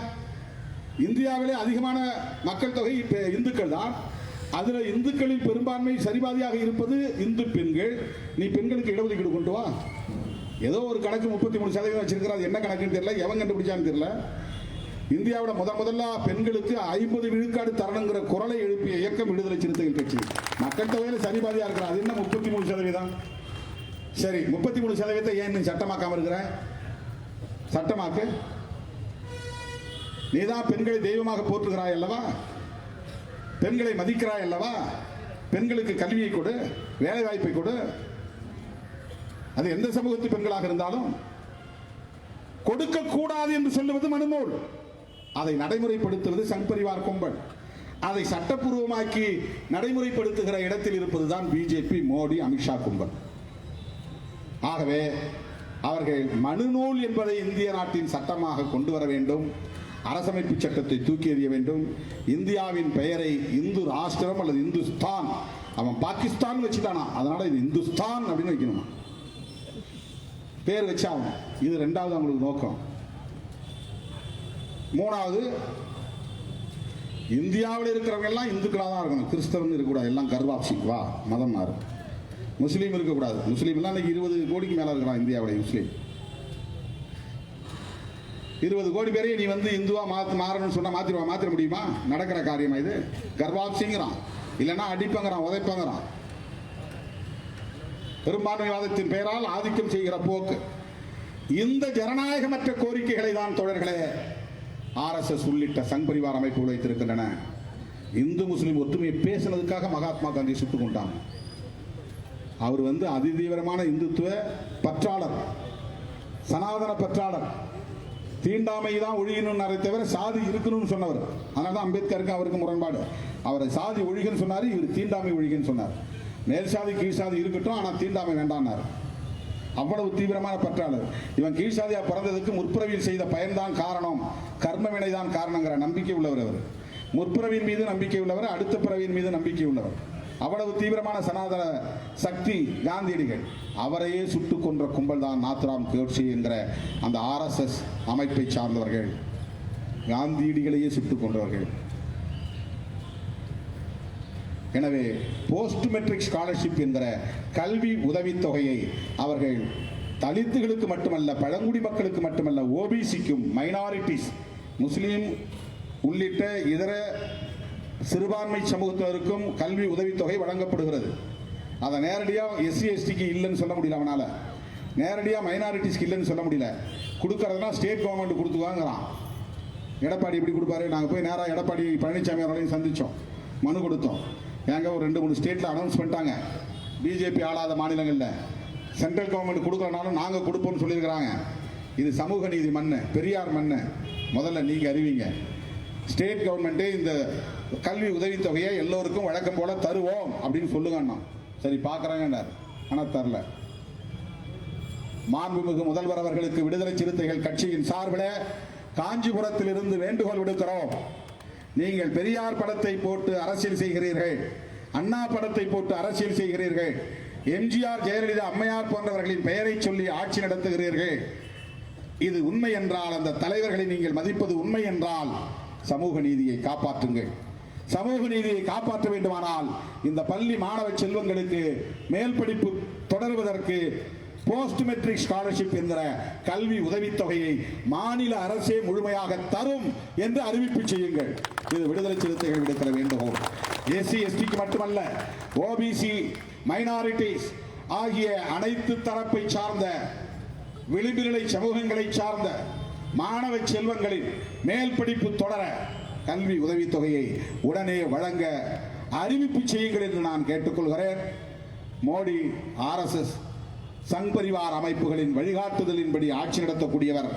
B: இந்தியாவிலே அதிகமான மக்கள் தொகை இந்துக்கள் தான். அதுல இந்துக்களில் பெரும்பான்மை சரிபாதியாக இருப்பது இந்து பெண்கள். நீ பெண்களுக்கு இடஒதுக்கீடு கொண்டு வா. ஏதோ ஒரு கணக்கு 33% வச்சிருக்கிற, அது என்ன கணக்குன்னு தெரியல, எவன் கண்டுபிடிச்சான்னு தெரியல. இந்தியாவில் முதல்ல பெண்களுக்கு 50 விழுக்காடு தரணுங்கிற குரலை எழுப்பிய இயக்கம் விடுதலை சிறுத்தைகள் கட்சி. மக்கள் தொகையில் சரிபாதியா இருக்கிறார். அது என்ன 33%? சரி, 33% ஏன் நீ சட்டமாக்காம இருக்கிற? சட்டமாக்கு. நீதான் பெண்களை தெய்வமாக போற்றுகிறாய் அல்லவா, பெண்களை மதிக்கிறாய் அல்லவா, பெண்களுக்கு கல்வியை கொடு, வேலை வாய்ப்பை கொடு. அது எந்த சமூகத்து பெண்களாக இருந்தாலும் கொடுக்க கூடாது என்று சொல்லுவது மனுநூல், அதை நடைமுறைப்படுத்துவது சங் பரிவார் கும்பல். அதை சட்டப்பூர்வமாக்கி நடைமுறைப்படுத்துகிற இடத்தில் இருப்பதுதான் பிஜேபி, மோடி, அமித்ஷா கும்பல். ஆகவே அவர்கள் மனுநூல் என்பதை இந்திய நாட்டின் சட்டமாக கொண்டு வர வேண்டும். அரசமைப்பு சட்டத்தை தூக்கி எறிய வேண்டும். இந்தியாவின் பெயரை இந்து ராஷ்டிரம் அல்லது இந்துஸ்தான், அவன் பாகிஸ்தான் வச்சுட்டானா, அதனால இது இந்துஸ்தான் அப்படின்னு வைக்கணுமா, பேர் வச்சாகும். இது ரெண்டாவது அவங்களுக்கு நோக்கம். மூணாவது, இந்தியாவில் இருக்கிறவங்க எல்லாம் இந்துக்களாக தான் இருக்கணும், கிறிஸ்தவன் இருக்கக்கூடாது, எல்லாம் கர்வாப்சி வா மதம் மாறு. முஸ்லீம் இருக்கக்கூடாது, முஸ்லீம் எல்லாம் இன்னைக்கு 20 கோடிக்கு மேல இருக்கிறான் இந்தியாவுடைய முஸ்லீம். 20 கோடி பேரையும் நீ வந்து இந்துவா மாறணும்னு சொன்னா மாத்திர முடியுமா? நடக்கிற காரியமா இது? கர்வாப்சிங்கிறான், இல்லைன்னா அடிப்பங்கிறான், உதைப்பங்கிறான். பெரும்பான்மைவாதத்தின் பெயரால் ஆதிக்கம் செய்கிற போக்கு. இந்த ஜனநாயகமற்ற கோரிக்கைகளை தான் தோழர்களே RSS உள்ளிட்ட சங் பரிவார் அமைப்புகள் வைத்திருக்கின்றன. இந்து முஸ்லிம் ஒற்றுமையை பேசினதுக்காக மகாத்மா காந்தி சுட்டுக் கொண்டாங்க. அவர் வந்து அதிதீவிரமான இந்துத்துவ பற்றாளர், சனாதன பற்றாளர். தீண்டாமை தான் ஒழியணும்னு தவிர சாதி இருக்கணும்னு சொன்னவர். அதனால தான் அம்பேத்கருக்கு அவருக்கு முரண்பாடு. அவரை சாதி ஒழிகன்னு சொன்னார், இவர் தீண்டாமை ஒழிகன்னு சொன்னார். மேல் சாதி கீழ் சாதி இருக்கட்டும், ஆனால் தீண்டாமை வேண்டாம்னார். அவ்வளவு தீவிரமான பற்றாளர். இவன் கீழ் சாதியா பிறந்ததுக்கு முற்பிறவியில் செய்த பயன்தான் காரணம், கர்ம வினைதான் காரணங்கிற நம்பிக்கை உள்ளவர் அவர். முற்பிறவியின் மீது நம்பிக்கை உள்ளவர், அடுத்த பிறவியின் மீது நம்பிக்கை உள்ளவர். அவ்வளவு தீவிரமான சனாதன சக்தி காந்தியடிகள். அவரையே சுட்டுக் கொன்ற கும்பல் தான் நாத்ராம் கோட்சே என்கிற அந்த RSS அமைப்பை சார்ந்தவர்கள். காந்தியடிகளையே சுட்டுக் கொன்றவர்கள். எனவே போஸ்ட் மெட்ரிக் ஸ்காலர்ஷிப் என்கிற கல்வி உதவித்தொகையை அவர்கள் தலித்துகளுக்கு மட்டுமல்ல, பழங்குடி மக்களுக்கு மட்டுமல்ல, ஓபிசிக்கும், மைனாரிட்டிஸ், முஸ்லீம் உள்ளிட்ட இதர சிறுபான்மை சமூகத்தினருக்கும் கல்வி உதவித்தொகை வழங்கப்படுகிறது. அதை நேரடியாக SC STக்கு இல்லைன்னு சொல்ல முடியல, அவனால நேரடியாக மைனாரிட்டிஸ்க்கு இல்லைன்னு சொல்ல முடியல. கொடுக்கறதுனா ஸ்டேட் கவர்மெண்ட் கொடுத்துவாங்கிறான். எடப்பாடி எப்படி கொடுப்பாரு? நாங்கள் போய் நேராக எடப்பாடி பழனிசாமி அவர்களையும் சந்தித்தோம், மனு கொடுத்தோம். ஏங்க ஒரு 2-3 ஸ்டேட்டில் அனௌன்ஸ் பண்ணிட்டாங்க, பிஜேபி ஆளாத மாநிலங்களில் சென்ட்ரல் கவர்மெண்ட் கொடுக்கறனாலும் நாங்கள் கொடுப்போம்னு சொல்லியிருக்கிறாங்க. இது சமூக நீதி மண்ணு, பெரியார் மண்ணு. முதல்ல நீங்கள் அறிவிங்க. ஸ்டேட் கவர்மெண்ட்டே இந்த கல்வி உதவித்தொகையை எல்லோருக்கும் வழக்கம் போல தருவோம் அப்படின்னு சொல்லுங்க. சரி பார்க்குறாங்கன்னார், ஆனால் தரல. மாண்புமிகு முதல்வர் அவர்களுக்கு விடுதலை சிறுத்தைகள் கட்சியின் சார்பில் காஞ்சிபுரத்திலிருந்து வேண்டுகோள் விடுக்கிறோம். நீங்கள் பெரியார் படத்தை போட்டு அரசியல் செய்கிறீர்கள், அண்ணா படத்தை போட்டு அரசியல் செய்கிறீர்கள், எம்ஜிஆர், ஜெயலலிதா, அம்மையார் போன்றவர்களின் பெயரை சொல்லி ஆட்சி நடத்துகிறீர்கள். இது உண்மை என்றால், அந்த தலைவர்களை நீங்கள் மதிப்பது உண்மை என்றால், சமூக நீதியை காப்பாற்றுங்கள். சமூக நீதியை காப்பாற்ற வேண்டுமானால் இந்த பள்ளி மாணவ செல்வங்களுக்கு மேல் படிப்பு தொடர்வதற்கு போஸ்ட் மெட்ரிக் ஸ்காலர்ஷிப் என்கிற கல்வி உதவித்தொகையை மாநில அரசே முழுமையாக தரும் என்று அறிவிப்பு செய்யுங்கள். இது விடுதலை சிறுத்தைகள் விடுக்கிற வேண்டுகோள். SC STக்கு மட்டுமல்ல, OBC, மைனாரிட்டிஸ் ஆகிய அனைத்து தரப்பை சார்ந்த விளிம்புநிலை சமூகங்களை சார்ந்த மாணவ செல்வங்களின் மேல் படிப்பு தொடர கல்வி உதவித்தொகையை உடனே வழங்க அறிவிப்பு செய்யுங்கள் என்று நான் கேட்டுக்கொள்கிறேன். மோடி, RSS, சங் பரிவார் அமைப்புகளின் வழிகாட்டுதலின்படி ஆட்சி நடத்தக்கூடியவர்.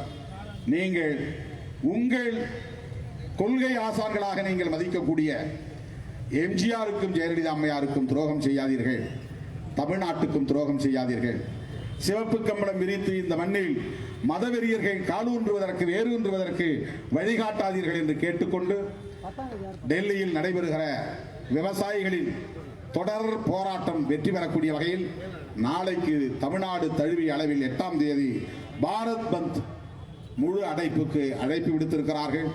B: நீங்கள் உங்கள் கொள்கை ஆசான்களாக நீங்கள் மதிக்கக்கூடிய எம்ஜிஆருக்கும் ஜெயலலிதா அம்மையாருக்கும் துரோகம் செய்யாதீர்கள், தமிழ்நாட்டுக்கும் துரோகம் செய்யாதீர்கள். சிவப்பு கம்பளம் விரித்து இந்த மண்ணில் மதவெறியர்கள் காலூன்றுவதற்கு, வேரூன்றுவதற்கு வழிகாட்டாதீர்கள் என்று கேட்டுக்கொண்டு, டெல்லியில் நடைபெறுகிற விவசாயிகளின் தொடர் போராட்டம் வெற்றி பெறக்கூடிய வகையில் நாளைக்கு தமிழ்நாடு தழுவிய அளவில் 8ஆம் தேதி பாரத் பந்த் முழு அடைப்புக்கு அழைப்பு விடுத்திருக்கிறார்கள்.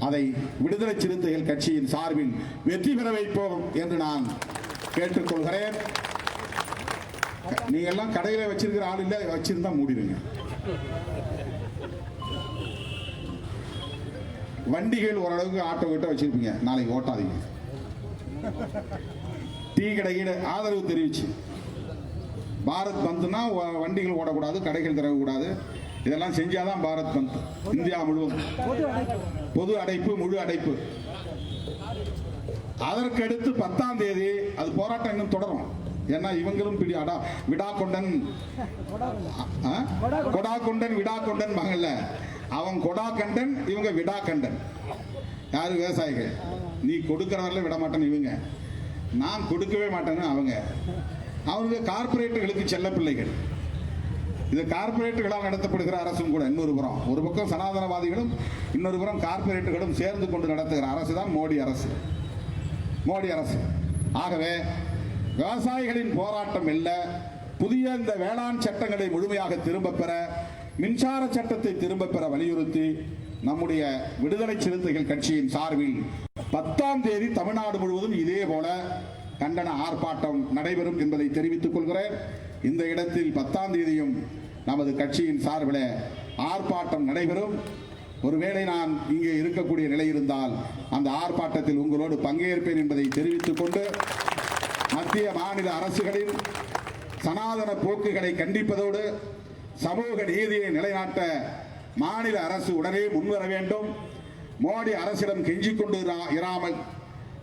B: அதை விடுதலை சிறுத்தைகள் கட்சியின் சார்பில் வெற்றி பெற வைப்போம் என்று நான் கேட்டுக்கொள்கிறேன். நீங்க எல்லாம் கடையில வச்சிருக்கிற ஆள் இல்ல, வச்சிருந்தா மூடிடுங்க. வண்டிகள் ஓரளவுக்கு ஆட்டோ கிட்ட வச்சிருப்பீங்க, நாளைக்கு ஓட்டாதீங்க. டீ கடைக்கு ஆதரவு தெரிவிச்சு பாரத் பந்த்னா வண்டிகள் ஓடக்கூடாது, கடைகள் திறக்கக்கூடாது, இதெல்லாம் செஞ்சாதான் பாரத் பந்த். இந்தியா முழுவதும் பொது அடைப்பு, முழு அடைப்பு. அதற்கு அடுத்து 10ஆம் தேதி அது போராட்டம் இன்னும் தொடரும். ஏன்னா இவங்களும் விடாக்கொண்டன் கொடாக்கொண்டன் விடாக்கொண்டன் மகன்ல, அவன் கொடாக்கண்டன், இவங்க விடாக்கண்டன். யாரு? விவசாயிகள். நீ கொடுக்கிறவர்கள விட மாட்டேன்னு இவங்க, நான் கொடுக்கவே மாட்டேன்னு அவங்க. அவங்க கார்பரேட்டுகளுக்கு செல்ல பிள்ளைகள். இது கார்பரேட்டுகளால் நடத்தப்படுகிற அரசும் கூட. இன்னொரு புறம், ஒரு பக்கம் சனாதனவாதிகளும், இன்னொரு புறம் கார்பரேட்டுகளும் சேர்ந்து கொண்டு நடத்துகிற அரசு தான் மோடி அரசு. மோடி அரசு. ஆகவே விவசாயிகளின் போராட்டம் இல்ல, புதிய இந்த வேளாண் சட்டங்களை முழுமையாக திரும்ப பெற, மின்சார சட்டத்தை திரும்ப பெற வலியுறுத்தி நம்முடைய விடுதலை சிறுத்தைகள் கட்சியின் சார்பில் 10ஆம் தேதி தமிழ்நாடு முழுவதும் இதே போல கண்டன ஆர்ப்பாட்டம் நடைபெறும் என்பதை தெரிவித்துக் கொள்கிறேன். இந்த இடத்தில் 10ஆம் தேதியும் நமது கட்சியின் சார்பில் ஆர்ப்பாட்டம் நடைபெறும். ஒருவேளை நான் இங்கே இருக்கக்கூடிய நிலை இருந்தால் அந்த ஆர்ப்பாட்டத்தில் உங்களோடு பங்கேற்பேன் என்பதை தெரிவித்துக் கொண்டு, மத்திய மாநில அரசுகளின் சனாதன போக்குகளை கண்டிப்பதோடு சமூக நீதியை நிலைநாட்ட மாநில அரசு உடனே முன்வர வேண்டும். மோடி அரசிடம் கெஞ்சிக் கொண்டு இராமல்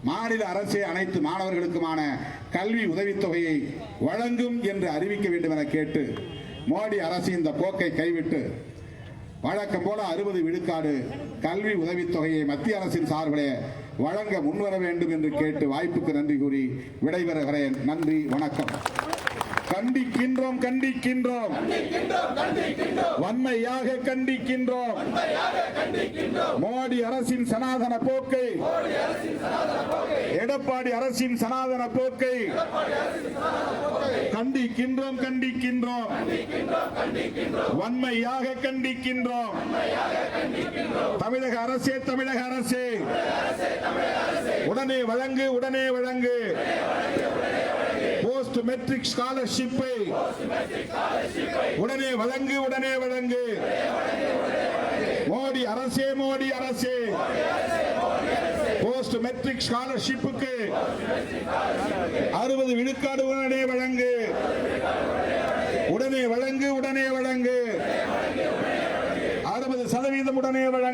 B: மாநில அரசே அனைத்து மாணவர்களுக்குமான கல்வி உதவித்தொகையை வழங்கும் என்று அறிவிக்க வேண்டும் என கேட்டு, மோடி அரசு இந்த போக்கை கைவிட்டு வழக்கம் போல 60 விழுக்காடு கல்வி உதவித்தொகையை மத்திய அரசின் சார்பிலே வழங்க முன்வர வேண்டும் என்று கேட்டு வாய்ப்புக்கு நன்றி கூறி விடைபெறுகிறேன். நன்றி, வணக்கம். கண்டிக்கின்றோம், கண்டிக்கின்றோம், வன்மையாக கண்டிக்கின்றோம் மோடி அரசின் சனாதன போக்கை, எடப்பாடி அரசின் சனாதன போக்கை கண்டிக்கின்றோம், கண்டிக்கின்றோம், வன்மையாக கண்டிக்கின்றோம். தமிழக அரசே, தமிழக அரசே, உடனே வழங்கு, உடனே வழங்கு. போஸ்ட் மெட்ரிக் ஸ்காலர்ஷிப்பை உடனே வழங்கு, உடனே வழங்கு. மோடி அரசே, மோடி அரசே, போஸ்ட் மெட்ரிக் ஸ்காலர்ஷிப்புக்கு 60 விழுக்காடு உடனே வழங்கு, உடனே வழங்கு, உடனே வழங்கு. 60% உடனே வழங்கு.